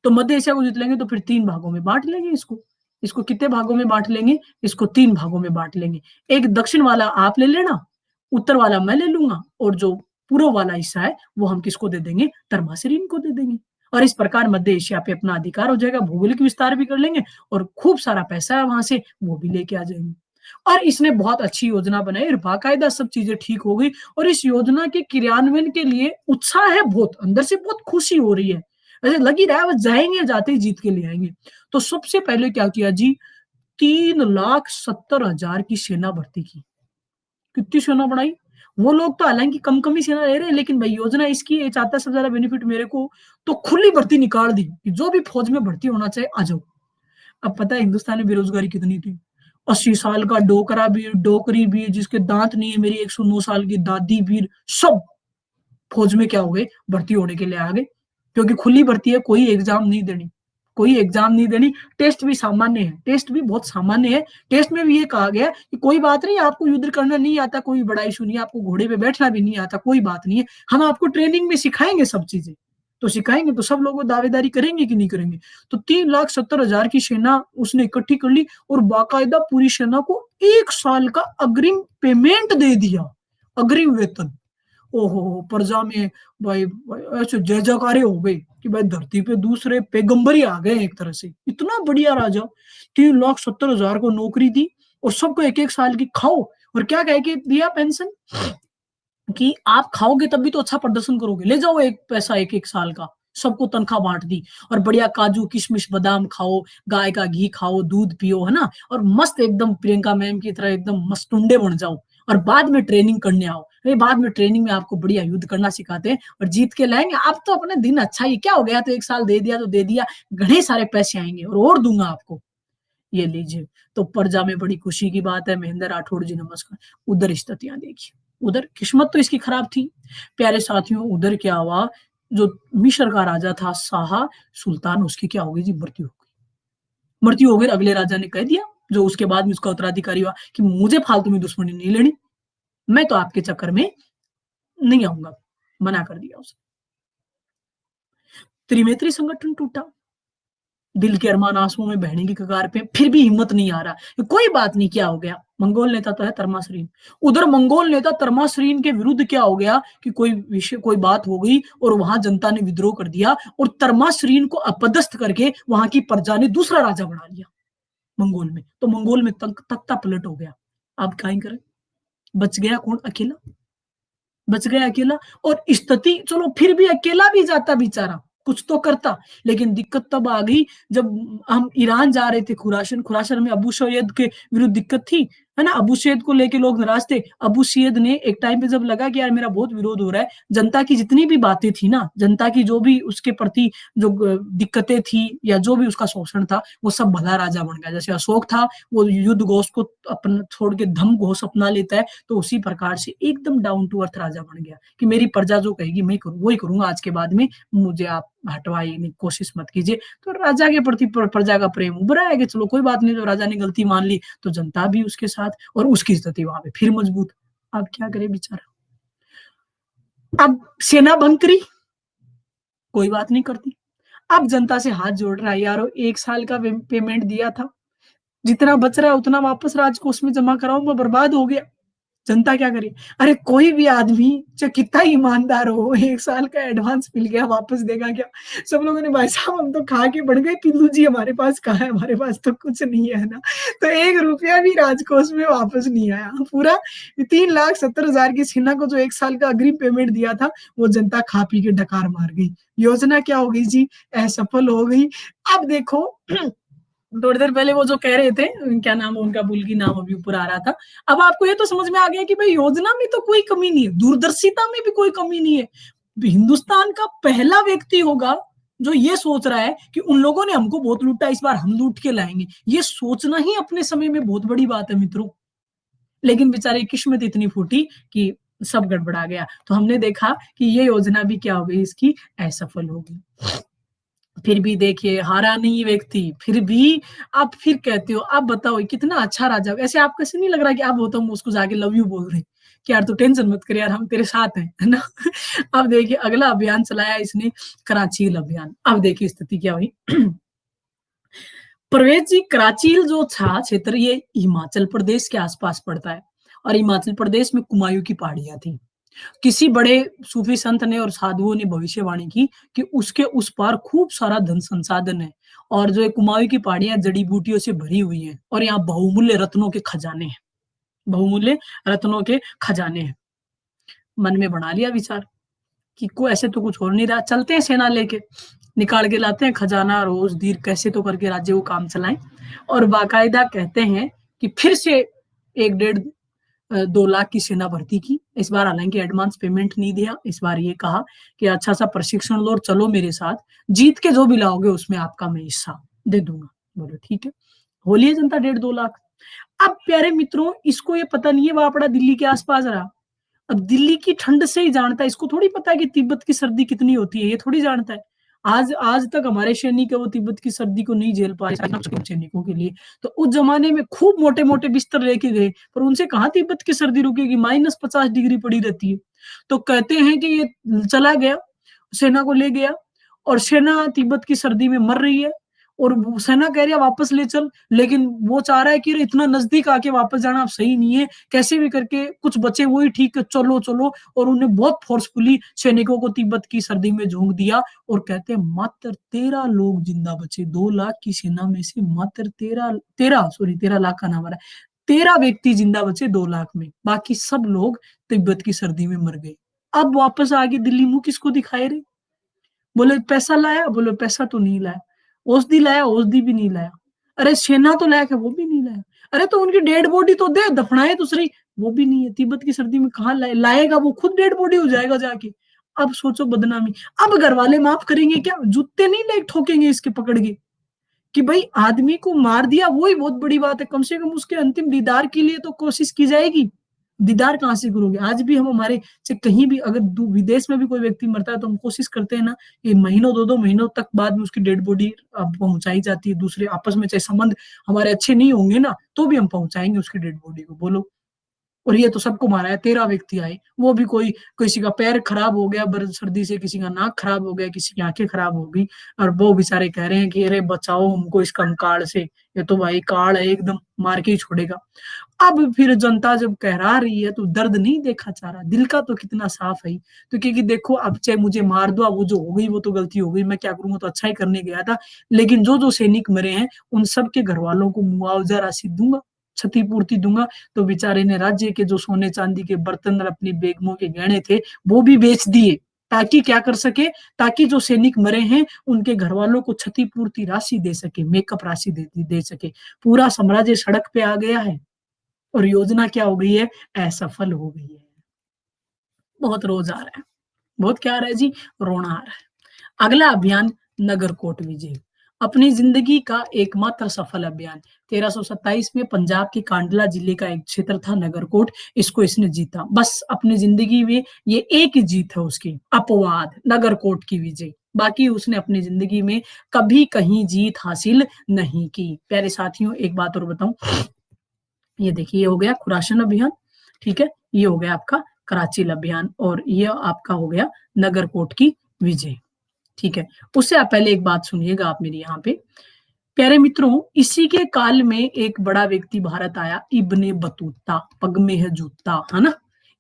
तो मध्य एशिया को जीत लेंगे तो फिर 3 भागों में बांट लेंगे इसको। इसको कितने भागों में बांट लेंगे? इसको 3 भागों में बांट लेंगे। एक दक्षिण वाला आप ले लेना, उत्तर वाला मैं ले लूंगा, और जो पूर्व वाला हिस्सा है वो हम किसको दे देंगे? तर्मासरीन को दे देंगे। और इस प्रकार मध्य एशिया पे अपना अधिकार हो जाएगा, भौगोलिक विस्तार भी कर लेंगे, और खूब सारा पैसा है वहां से वो भी लेके आ जाएंगे। और इसने बहुत अच्छी योजना बनाई और बाकायदा सब चीजें ठीक हो गई। और इस योजना के क्रियान्वयन के लिए उत्साह है बहुत, अंदर से बहुत खुशी हो रही है, ऐसे लग ही रहा है बस जाएंगे, जाते ही जीत के ले आएंगे। तो सबसे पहले क्या किया जी, 3,70,000 की सेना भर्ती की। कितनी सेना बढ़ाई? वो लोग तो हालांकि कम कम ही सेना ले रहे हैं, लेकिन भाई योजना इसकी है, चाहता है सबसे ज्यादा बेनिफिट मेरे को। तो खुली भर्ती निकाल दी कि जो भी फौज में भर्ती होना चाहे आ जाओ। अब पता है हिंदुस्तान में बेरोजगारी कितनी थी? 80 साल का डोकरा भी, डोकरी भी, जिसके दांत नहीं है, मेरी 109 साल की दादी भी, सब फौज में क्या हो गए? भर्ती होने के लिए आ गए। क्योंकि खुली भर्ती है, कोई एग्जाम नहीं देनी, कोई एग्जाम नहीं देनी। टेस्ट भी सामान्य है, टेस्ट भी बहुत सामान्य है। टेस्ट में भी ये कहा गया कि कोई बात नहीं, आपको युद्ध करना नहीं आता, कोई बड़ा इशू नहीं है, आपको घोड़े पे बैठना भी नहीं आता, कोई बात नहीं है, हम आपको ट्रेनिंग में सिखाएंगे सब चीजें। तो सिखाएंगे तो सब लोग दावेदारी करेंगे कि नहीं करेंगे? तो 3,70,000 की सेना उसने इकट्ठी कर ली, और बाकायदा पूरी सेना को 1 साल का अग्रिम पेमेंट दे दिया, अग्रिम वेतन। ओहो, प्रजा में भाई ऐसे जय जयकारे हो गई कि भाई धरती पे दूसरे पैगंबर ही आ गए एक तरह से। इतना बढ़िया राजा, 3,70,000 को नौकरी दी, और सबको 1-1 साल की खाओ। और क्या कह के दिया पेंशन कि आप खाओगे तब भी तो अच्छा प्रदर्शन करोगे, ले जाओ एक पैसा 1-1 साल का। सबको तनख्वाह बांट दी, और बढ़िया काजू किशमिश बादाम खाओ, गाय का घी खाओ, दूध पियो, है ना, और मस्त एकदम प्रियंका मैम की तरह एकदम मस्तुंडे बन जाओ। और बाद में ट्रेनिंग करने आओ, बाद में ट्रेनिंग में आपको बढ़िया युद्ध करना सिखाते हैं और जीत के लाएंगे। आप तो अपने दिन अच्छा ही क्या हो गया, तो 1 साल दे दिया तो दे दिया, घने सारे पैसे आएंगे और दूंगा आपको, ये लीजिए। तो प्रजा में बड़ी खुशी की बात है। महेंद्र राठौड़ जी नमस्कार। उधर स्थितियां देखिए, उधर किस्मत तो इसकी खराब थी प्यारे साथियों। उधर क्या हुआ, जो मिस्र का राजा था शाह सुल्तान, उसकी क्या हो गई जी? मृत्यु हो गई। मृत्यु हो गई, अगले राजा ने कह दिया, जो उसके बाद में उसका उत्तराधिकारी हुआ, कि मुझे फालतू में दुश्मनी नहीं लेनी, मैं तो आपके चक्कर में नहीं आऊंगा, मना कर दिया उसने। त्रिमेत्री संगठन टूटा, दिल के अरमान आंसुओं में बहने की कगार पे, फिर भी हिम्मत नहीं आ रहा। कोई बात नहीं, क्या हो गया, मंगोल नेता तो है तर्मासरीन। उधर मंगोल नेता तर्मासरीन के विरुद्ध क्या हो गया कि कोई विषय, कोई बात हो गई, और वहां जनता ने विद्रोह कर दिया, और तर्मासरीन को अपदस्थ करके वहां की प्रजा ने दूसरा राजा बना लिया मंगोल में। तो मंगोल में तख्ता पलट हो गया। अब क्या करें? बच गया कौन? अकेला, बच गया अकेला। और स्थिति, चलो फिर भी अकेला भी जाता बेचारा, कुछ तो करता, लेकिन दिक्कत तब आ गई जब हम ईरान जा रहे थे, खुरासन, खुरासन में अबू सैयद के विरुद्ध दिक्कत थी, है ना, अबू सैयद को लेके लोग नाराज थे। अबू सैयद ने एक टाइम पे जब लगा कि यार मेरा बहुत विरोध हो रहा है, जनता की जितनी भी बातें थी ना, जनता की जो भी उसके प्रति जो दिक्कतें थी या जो भी उसका शोषण था, वो सब भला राजा बन गया। जैसे अशोक था, वो युद्ध घोष को अपना छोड़ के धम घोष अपना लेता है, तो उसी प्रकार से एकदम डाउन टू अर्थ राजा बन गया कि मेरी प्रजा जो कहेगी मैं करूँ, वही करूंगा, आज के बाद में मुझे आप हटवाई नहीं, कोशिश मत कीजिए। तो राजा के प्रति प्रजा का प्रेम उभरा है कि चलो कोई बात नहीं, जो राजा ने गलती मान ली तो जनता भी उसके साथ, और उसकी स्थिति वहां पे फिर मजबूत। अब क्या करे बेचारा, अब सेना भंग करी, कोई बात नहीं करती। अब जनता से हाथ जोड़ रहा है, यारो 1 साल का पेमेंट दिया था, जितना बच रहा है उतना वापस राजकोष में जमा कराओ, मैं बर्बाद हो गया। जनता क्या करे? अरे कोई भी आदमी चाहे कितना ईमानदार हो, 1 साल का एडवांस मिल गया, वापस देगा क्या? सब लोगों ने, भाई साहब हम तो खा के बढ़ गए, पिल्लू जी हमारे पास कहाँ है? हमारे पास तो कुछ नहीं है ना। तो 1 रुपया भी राजकोष में वापस नहीं आया। पूरा 3,70,000 की सेना को जो 1 साल का अग्रिम पेमेंट दिया था, वो जनता खा पी के डकार मार गई। योजना क्या हो गई जी? असफल हो गई। अब देखो थोड़ी देर पहले वो जो कह रहे थे, क्या नाम है उनका, भूल गई नाम, अभी ऊपर आ रहा था। अब आपको ये तो समझ में आ गया कि भाई योजना में तो कोई कमी नहीं है, दूरदर्शिता में भी कोई कमी नहीं है। हिंदुस्तान का पहला व्यक्ति होगा जो ये सोच रहा है कि उन लोगों ने हमको बहुत लूटा, इस बार हम लूट के लाएंगे। ये सोचना ही अपने समय में बहुत बड़ी बात है मित्रों। लेकिन बेचारे की किस्मत इतनी फूटी कि सब गड़बड़ा गया। तो हमने देखा कि ये योजना भी क्या हो गई, इसकी असफल हो गई। फिर भी देखिए हारा नहीं व्यक्ति, फिर भी आप फिर कहते हो, आप बताओ कितना अच्छा राजा। ऐसे आपको ऐसे नहीं लग रहा कि आप हो तो हम उसको जाके लव यू बोल रहे हैं कि यार तू टेंशन मत कर यार, हम तेरे साथ हैं, है ना। अब देखिए अगला अभियान चलाया इसने, कराचील अभियान। अब देखिए स्थिति क्या हुई। परवेज जी, कराचील जो था क्षेत्र, ये हिमाचल प्रदेश के आसपास पड़ता है और हिमाचल प्रदेश में कुमायूं की पहाड़ियां थी। किसी बड़े सूफी संत ने और साधुओं ने भविष्यवाणी की कि उसके उस पार खूब सारा धन संसाधन है और जो कुमाऊं की पहाड़ियां जड़ी बूटियों से भरी हुई हैं और यहाँ बहुमूल्य रत्नों के खजाने हैं, बहुमूल्य रत्नों के खजाने हैं। मन में बना लिया विचार कि को ऐसे तो कुछ हो नहीं रहा, चलते हैं सेना लेके, निकाल के लाते हैं खजाना, रोज दीर कैसे तो करके राज्य को काम चलाएं। और बाकायदा कहते हैं कि फिर से 1-1.5-2 लाख की सेना भर्ती की। इस बार हालांकि एडवांस पेमेंट नहीं दिया, इस बार ये कहा कि अच्छा सा प्रशिक्षण लो और चलो मेरे साथ, जीत के जो भी लाओगे उसमें आपका मैं हिस्सा दे दूंगा। बोलो ठीक है, हो लिए जनता 1.5-2 लाख। अब प्यारे मित्रों, इसको ये पता नहीं है बापड़ा दिल्ली के आसपास रहा। अब दिल्ली की ठंड से ही जानता है, इसको थोड़ी पता है कि तिब्बत की सर्दी कितनी होती है, ये थोड़ी जानता है। आज आज तक हमारे सैनिक है वो तिब्बत की सर्दी को नहीं झेल पाए सैनिकों के लिए। तो उस जमाने में खूब मोटे मोटे बिस्तर लेके गए, पर उनसे कहाँ तिब्बत की सर्दी रुकेगी, -50 डिग्री पड़ी रहती है। तो कहते हैं कि ये चला गया, सेना को ले गया और सेना तिब्बत की सर्दी में मर रही है और सेना कह रही है वापस ले चल, लेकिन वो चाह रहा है कि इतना नजदीक आके वापस जाना अब सही नहीं है, कैसे भी करके कुछ बचे वही ठीक है, चलो चलो। और उन्हें बहुत फोर्सफुली सैनिकों को तिब्बत की सर्दी में झोंक दिया और कहते हैं मात्र 13 लोग जिंदा बचे। 2 लाख की सेना में से मात्र 13 लाख का नाम आ रहा है, 13 व्यक्ति जिंदा बचे 2 लाख में, बाकी सब लोग तिब्बत की सर्दी में मर गए। अब वापस आगे दिल्ली मुंह किसको दिखाए रे? बोले पैसा लाया, बोले पैसा तो नहीं लाया। औषधि लाया, औषधि भी नहीं लाया। अरे सेना तो लाया क्या? वो भी नहीं लाया। अरे तो उनकी डेड बॉडी तो दे, दफनाए तो सही, वो भी नहीं है। तिब्बत की सर्दी में कहाँ लाएगा, वो खुद डेड बॉडी हो जाएगा जाके। अब सोचो बदनामी। अब घर वाले माफ करेंगे क्या? जूते नहीं ले ठोकेंगे इसके पकड़ के कि भाई आदमी को मार दिया, वही बहुत बड़ी बात है, कम से कम उसके अंतिम दीदार के लिए तो कोशिश की जाएगी। दीदार कहाँ से करोगे? आज भी हम हमारे से कहीं भी अगर विदेश में भी कोई व्यक्ति मरता है तो हम कोशिश करते हैं ना, ये महीनों 2-2 महीनों तक बाद में उसकी डेड बॉडी पहुंचाई जाती है। दूसरे आपस में चाहे संबंध हमारे अच्छे नहीं होंगे ना, तो भी हम पहुंचाएंगे उसकी डेड बॉडी को। बोलो। और ये तो सबको मारा है, 13 व्यक्ति आए, वो भी कोई, किसी का पैर खराब हो गया बर्द सर्दी से, किसी का नाक खराब हो गया, किसी की आंखें खराब हो गई, और वो बेचारे कह रहे हैं कि अरे बचाओ हमको इस कंकाल से, ये तो भाई काल है, एकदम मार के ही छोड़ेगा। अब फिर जनता जब कहरा रही है तो दर्द नहीं देखा जा रहा, दिल का तो कितना साफ है। तो क्योंकि देखो अब चाहे मुझे मार दो, वो जो हो गई वो तो गलती हो गई, मैं क्या करूंगा, तो अच्छा ही करने गया था। लेकिन जो जो सैनिक मरे हैं उन सबके घर वालों को मुआवजा राशि दूंगा, क्षतिपूर्ति दूंगा। तो बेचारे ने राज्य के जो सोने चांदी के बर्तन और अपनी बेगमों के गहने थे वो भी बेच दिए, ताकि क्या कर सके, ताकि जो सैनिक मरे हैं उनके घर वालों को क्षतिपूर्ति राशि दे सके, मेकअप राशि दे सके। पूरा साम्राज्य सड़क पे आ गया है और योजना क्या हो गई है, असफल हो गई है। बहुत रोज आ रहा है, बहुत क्या आ रहा है जी, रोना आ रहा है। अगला अभियान नगरकोट विजय, अपनी जिंदगी का एकमात्र सफल अभियान। 1327 में पंजाब के कांडला जिले का एक क्षेत्र था नगरकोट, इसको इसने जीता। बस अपनी जिंदगी में ये एक ही जीत है उसकी, अपवाद, नगरकोट की विजय। बाकी उसने अपनी जिंदगी में कभी कहीं जीत हासिल नहीं की। प्यारे साथियों एक बात और बताऊं, ये देखिए ये हो गया खुरासन अभियान, ठीक है, ये हो गया आपका कराचील अभियान और ये आपका हो गया नगरकोट की विजय, ठीक है। उससे आप पहले एक बात सुनिएगा आप मेरी यहाँ पे, प्यारे मित्रों, इसी के काल में एक बड़ा व्यक्ति भारत आया, इब्ने बतूता, पग में है जूता, है ना?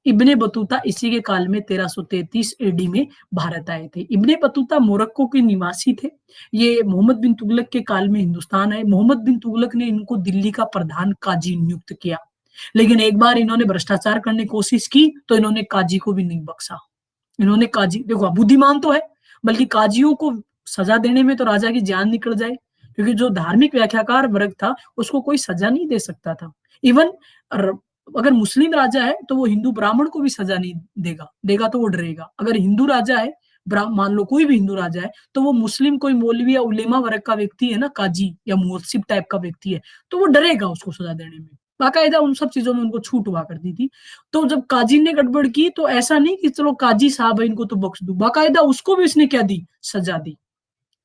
इब्ने बतूता इसी के काल में 1333 एडी में भारत आए थे। इब्ने बतूता मोरक्को के निवासी थे। ये मोहम्मद बिन तुगलक के काल में हिंदुस्तान आए। मोहम्मद बिन तुगलक ने इनको दिल्ली का प्रधान काजी नियुक्त किया, लेकिन एक बार इन्होंने भ्रष्टाचार करने की कोशिश की तो इन्होंने काजी को भी नहीं बख्शा। इन्होंने काजी, देखो बुद्धिमान तो है, बल्कि काजियों को सजा देने में तो राजा की जान निकल जाए, क्योंकि जो धार्मिक व्याख्याकार वर्ग था उसको कोई सजा नहीं दे सकता था। इवन अगर मुस्लिम राजा है तो वो हिंदू ब्राह्मण को भी सजा नहीं देगा, देगा तो वो डरेगा। अगर हिंदू राजा है, मान लो कोई भी हिंदू राजा है, तो वो मुस्लिम कोई मौलवी या उलेमा वर्ग का व्यक्ति है ना, काजी या मुअत्सिब टाइप का व्यक्ति है, तो वो डरेगा उसको सजा देने में। बाकायदा उन सब चीजों में उनको छूट हुआ करती थी। तो जब काजी ने गड़बड़ की तो ऐसा नहीं कि चलो काजी साहब है इनको तो बख्श दो, बाकायदा उसको भी उसने क्या दी, सजा दी।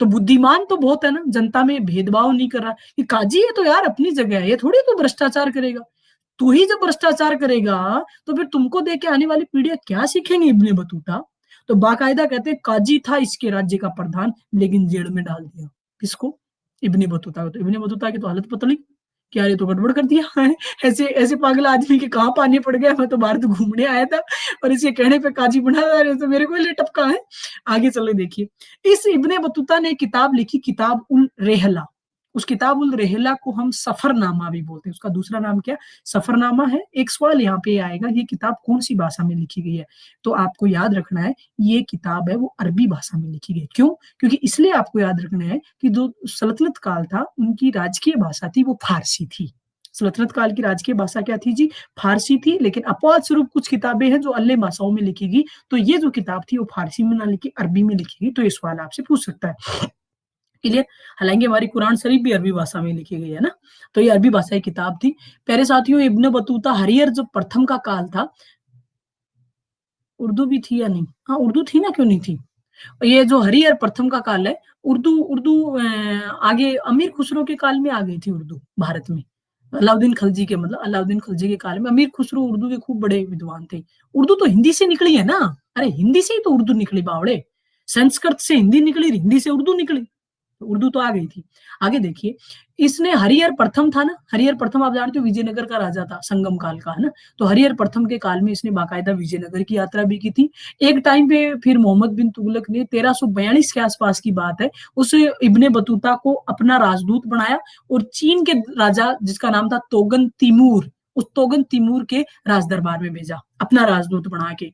तो बुद्धिमान तो बहुत है ना, जनता में भेदभाव नहीं कर रहा कि काजी है तो यार अपनी जगह है, ये थोड़ी तो भ्रष्टाचार करेगा। तू ही जब भ्रष्टाचार करेगा तो फिर तुमको देख के आने वाली पीढ़ियां क्या सीखेंगी इब्ने बतूता। तो बाकायदा कहते हैं काजी था इसके राज्य का प्रधान, लेकिन जेल में डाल दिया। किसको? इब्ने बतूता को। तो इब्ने बतूता की तो हालत पतली, क्या ये तो गड़बड़ कर दिया है। ऐसे ऐसे पागल आदमी के कहाँ पानी पड़ गया, मैं तो भारत घूमने आया था और इसके कहने पे काजी बना रहे तो मेरे को ही टपका है। आगे चले देखिए, इस इब्ने बतूता ने किताब लिखी, किताब उल रेहला। उस किताब उल रेहला को हम सफरनामा भी बोलते हैं। उसका दूसरा नाम क्या? सफरनामा है। एक सवाल यहाँ पे आएगा, ये किताब कौन सी भाषा में लिखी गई है? तो आपको याद रखना है ये किताब है वो अरबी भाषा में लिखी गई। क्यों? क्योंकि इसलिए आपको याद रखना है कि जो सल्तनत काल था उनकी राजकीय भाषा थी वो फारसी थी। सल्तनत काल की राजकीय भाषा क्या थी जी? फारसी थी। लेकिन अपवाद स्वरूप कुछ किताबें हैं जो अन्य भाषाओं में लिखी गई, तो ये जो किताब थी वो फारसी में ना लिखी, अरबी में लिखी गई। तो ये सवाल आपसे पूछ सकता है। क्लियर? हालांकि हमारी कुरान शरीफ भी अरबी भाषा में लिखी गई है ना, तो ये अरबी भाषा की किताब थी। प्यारे साथियों, इब्न बतूता हरियर जो प्रथम का काल था, उर्दू भी थी या नहीं? हाँ उर्दू थी ना, क्यों नहीं थी? ये जो हरिहर प्रथम का काल है, उर्दू उर्दू आगे अमीर खुसरो के काल में आ गई थी उर्दू भारत में। अलाउद्दीन खिलजी के, मतलब अलाउद्दीन खिलजी के काल में अमीर खुसरो उर्दू के खूब बड़े विद्वान थे। उर्दू तो हिंदी से निकली है ना, अरे हिंदी से ही तो उर्दू निकली बावड़े। संस्कृत से हिंदी निकली, हिंदी से उर्दू निकली, तो उर्दू तो आ गई थी। आगे देखिए, इसने हरिहर प्रथम था ना, हरिहर प्रथम आप जानते हो विजयनगर का राजा था, संगम काल का, है ना? तो हरिहर प्रथम के काल में इसने बाकायदा विजयनगर की यात्रा भी की थी। एक टाइम पे फिर मोहम्मद बिन तुगलक ने 1342 के आसपास की बात है, उस इब्ने बतूता को अपना राजदूत बनाया और चीन के राजा जिसका नाम था तोगन तिमूर, उस तोगन तिमूर के राज दरबार में भेजा अपना राजदूत बना के।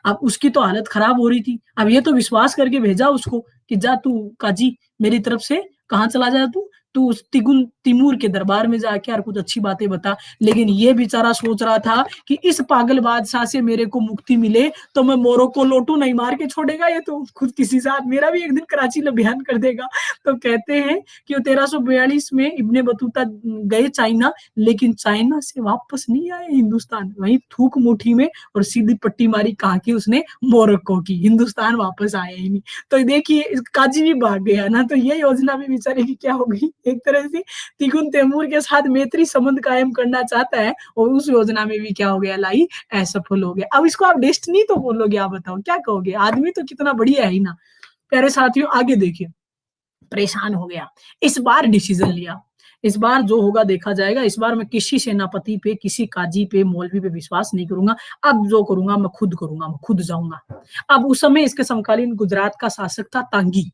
अब उसकी तो हालत खराब हो रही थी। अब ये तो विश्वास करके भेजा उसको कि जा तू काजी मेरी तरफ से कहाँ चला जाए, तू उस तिगुन तिमूर के दरबार में जाके यार कुछ अच्छी बातें बता। लेकिन ये बेचारा सोच रहा था कि इस पागल बादशाह से मेरे को मुक्ति मिले तो मैं मोरक्को लौटू, नहीं मार के छोड़ेगा ये तो खुद किसी साथ, मेरा भी एक दिन कराची में बयान कर देगा। तो कहते हैं कि 1342 में इब्ने बतूता गए चाइना, लेकिन चाइना से वापस नहीं आए हिंदुस्तान, वहीं थूक मुट्ठी में और सीधी पट्टी मारी कहा कि उसने मोरक्को की, हिंदुस्तान वापस आया ही नहीं। तो देखिए काजी भी भाग गया ना, तो ये योजना भी बेचारे की क्या हो गई, एक तरह से तिगुन तैमूर के साथ मैत्री संबंध कायम करना चाहता है और उस योजना में भी क्या हो गया, लाई असफल हो गया। अब इसको आप डेस्टिनी तो बोलोगे, आप बताओ क्या कहोगे? आदमी तो कितना बढ़िया है ही ना। प्यारे साथियों आगे देखिए, परेशान हो गया, इस बार डिसीजन लिया, इस बार जो होगा देखा जाएगा, इस बार मैं किसी सेनापति पे, किसी काजी पे, मौलवी पे विश्वास नहीं करूंगा, अब जो करूंगा मैं खुद करूंगा, मैं खुद जाऊंगा। अब उस समय इसके समकालीन गुजरात का शासक था तांगी,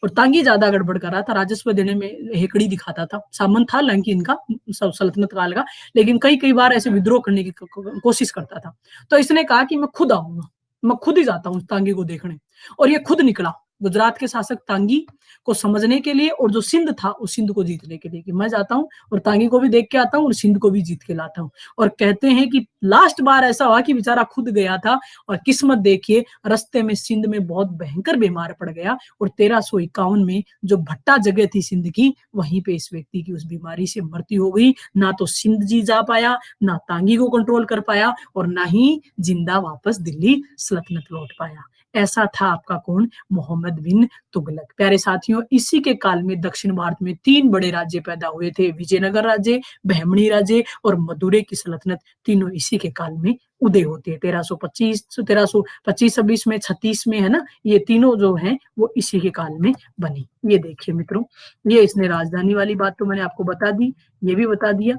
और तांगी ज्यादा गड़बड़ कर रहा था, राजस्व देने में हेकड़ी दिखाता था। सामंत था हालांकि इनका सल्तनत काल का, लेकिन कई कई बार ऐसे विद्रोह करने की कोशिश करता था। तो इसने कहा कि मैं खुद आऊंगा, मैं खुद ही जाता हूँ तांगी को देखने, और ये खुद निकला गुजरात के शासक तांगी को समझने के लिए और जो सिंध था उस सिंध को जीतने के लिए, कि मैं जाता हूँ और तांगी को भी देख के आता हूँ और सिंध को भी जीत के लाता हूँ। और कहते हैं कि लास्ट बार ऐसा हुआ कि बेचारा खुद गया था और किस्मत देखिए रास्ते में सिंध में बहुत भयंकर बीमार पड़ गया, और 1351 में जो भट्टा जगह थी सिंध की, वहीं पे इस व्यक्ति की उस बीमारी से मृत्यु हो गई। ना तो सिंध जी जा पाया, ना तांगी को कंट्रोल कर पाया, और ना ही जिंदा वापस दिल्ली सल्तनत लौट पाया। ऐसा था आपका कौन? मोहम्मद बिन तुगलक। प्यारे साथियों, इसी के काल में दक्षिण भारत में 3 बड़े राज्य पैदा हुए थे, विजयनगर राज्य, बहमनी राज्य और मदुरै की सल्तनत। तीनों इसी के काल में उदय होते हैं। 1325 में, 36 में, है ना? ये तीनों जो हैं वो इसी के काल में बनी। ये देखिए मित्रों, ये इसने राजधानी वाली बात तो मैंने आपको बता दी, ये भी बता दिया।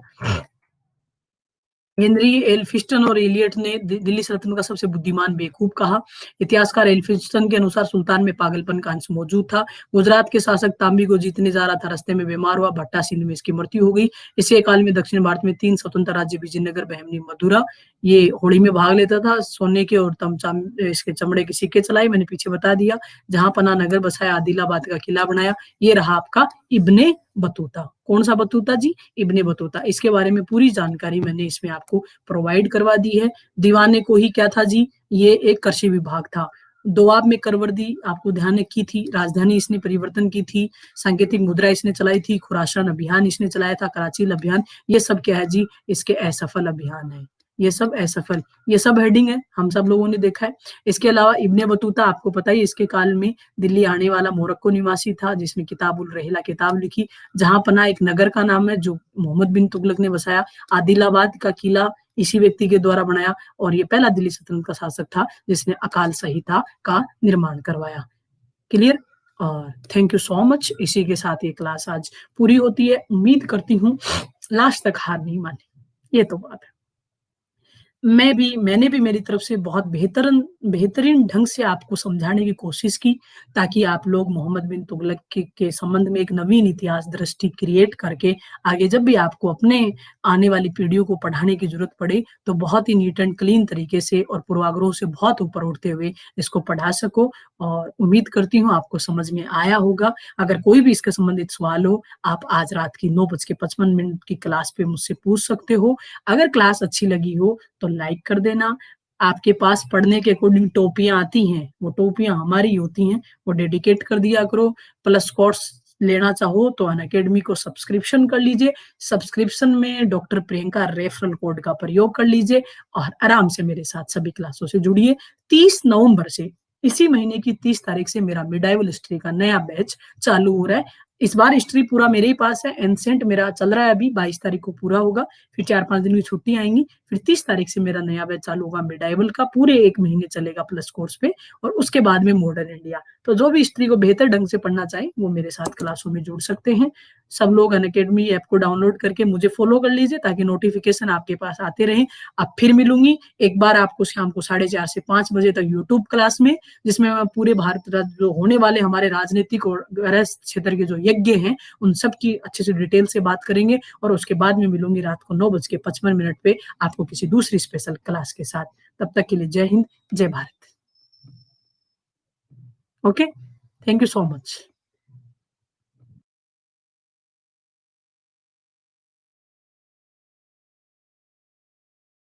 हेनरी एल्फिंस्टन और एलियट ने दिल्ली सल्तनत का सबसे बुद्धिमान बेवकूफ कहा। इतिहासकार एल्फिंस्टन के अनुसार सुल्तान में पागलपन का अंश मौजूद था। गुजरात के शासक तांबी को जीतने जा रहा था, रास्ते में बीमार हुआ, भट्टा सिंध में इसकी मृत्यु हो गई। इसी काल में दक्षिण भारत में 3 स्वतंत्र राज्य, विजयनगर, बहमनी, मथुरा, ये होड़ी में भाग लेता था। सोने के और तमचाम इसके चमड़े के सिक्के चलाए, मैंने पीछे बता दिया। जहां पना नगर बसाया, आदिलाबाद का किला बनाया। ये रहा आपका इब्ने बतूता। कौन सा बतूता जी? Ibn Battuta. इसके बारे में पूरी जानकारी मैंने इसमें आपको प्रोवाइड करवा दी है। दीवाने को ही क्या था जी? ये एक कृषि विभाग था। दोआब में करवर्दी आपको ध्यान में की थी, राजधानी इसने परिवर्तन की थी, सांकेतिक मुद्रा इसने चलाई थी, खुरासान अभियान इसने चलाया था, कराची अभियान। ये सब क्या है जी? इसके असफल अभियान है। ये सब असफल, ये सब हेडिंग है, हम सब लोगों ने देखा है। इसके अलावा इब्ने बतूता आपको पता ही, इसके काल में दिल्ली आने वाला मोरक्को निवासी था, जिसने किताबुल रहला किताब लिखी। जहां पना एक नगर का नाम है जो मोहम्मद बिन तुगलक ने बसाया। आदिलाबाद का किला इसी व्यक्ति के द्वारा बनाया और ये पहला दिल्ली सल्तनत का शासक था जिसने अकाल संहिता का निर्माण करवाया। क्लियर? और थैंक यू सो मच। इसी के साथ ये क्लास आज पूरी होती है। उम्मीद करती हूँ लास्ट तक हार नहीं मानी, ये तो बात है। मैंने भी मेरी तरफ से बहुत बेहतरीन ढंग से आपको समझाने की कोशिश की, ताकि आप लोग मोहम्मद बिन तुगलक के संबंध में एक नवीन इतिहास दृष्टि क्रिएट करके आगे जब भी आपको अपने आने वाली पीढ़ियों को पढ़ाने की जरूरत पड़े तो बहुत ही नीट एंड क्लीन तरीके से और पूर्वाग्रहों से बहुत ऊपर उठते हुए इसको पढ़ा सको। और उम्मीद करती हूँ आपको समझ में आया होगा। अगर कोई भी इसके संबंधित सवाल हो, आप आज रात की 9:55 की क्लास पे मुझसे पूछ सकते हो। अगर क्लास अच्छी लगी हो तो लाइक कर देना। आपके पास पढ़ने के अकॉर्डिंग टोपियां आती हैं, वो टोपियां हमारी होती हैं, वो डेडिकेट कर दिया करो। प्लस कोर्स लेना चाहो तो अनअकैडमी को सब्सक्रिप्शन कर लीजिए। सब्सक्रिप्शन में डॉक्टर प्रियंका रेफरल कोड का प्रयोग कर लीजिए और आराम से मेरे साथ सभी क्लासों से जुड़िए। 30 नवंबर से, इसी महीने की 30 तारीख से मेरा मिडाइवल हिस्ट्री का नया बैच चालू हो रहा है। इस बार हिस्ट्री पूरा मेरे ही पास है, एंसेंट मेरा चल रहा है, अभी 22 तारीख को पूरा होगा, फिर 4-5 दिन की छुट्टी आएंगी, फिर 30 तारीख से मेरा नया बैच चालू होगा मिडाइवल का, पूरे 1 महीने चलेगा प्लस कोर्स पे, और उसके बाद में मॉडर्न इंडिया। तो जो भी हिस्ट्री को बेहतर ढंग से पढ़ना चाहे वो मेरे साथ क्लासों में जुड़ सकते हैं। सब लोग अनअकैडमी ऐप को डाउनलोड करके मुझे फॉलो कर लीजिए ताकि नोटिफिकेशन आपके पास आते रहे। अब फिर मिलूंगी एक बार आपको शाम को 4:30 से 5 बजे तक यूट्यूब क्लास में, जिसमें मैं पूरे भारत जो होने वाले हमारे राजनीतिक और गृह क्षेत्र के जो यज्ञ हैं उन सब की अच्छे से डिटेल से बात करेंगे। और उसके बाद में मिलूंगी रात को 9:55 पे आपको किसी दूसरी स्पेशल क्लास के साथ। तब तक के लिए जय हिंद, जय Bharat. Okay, thank you so much.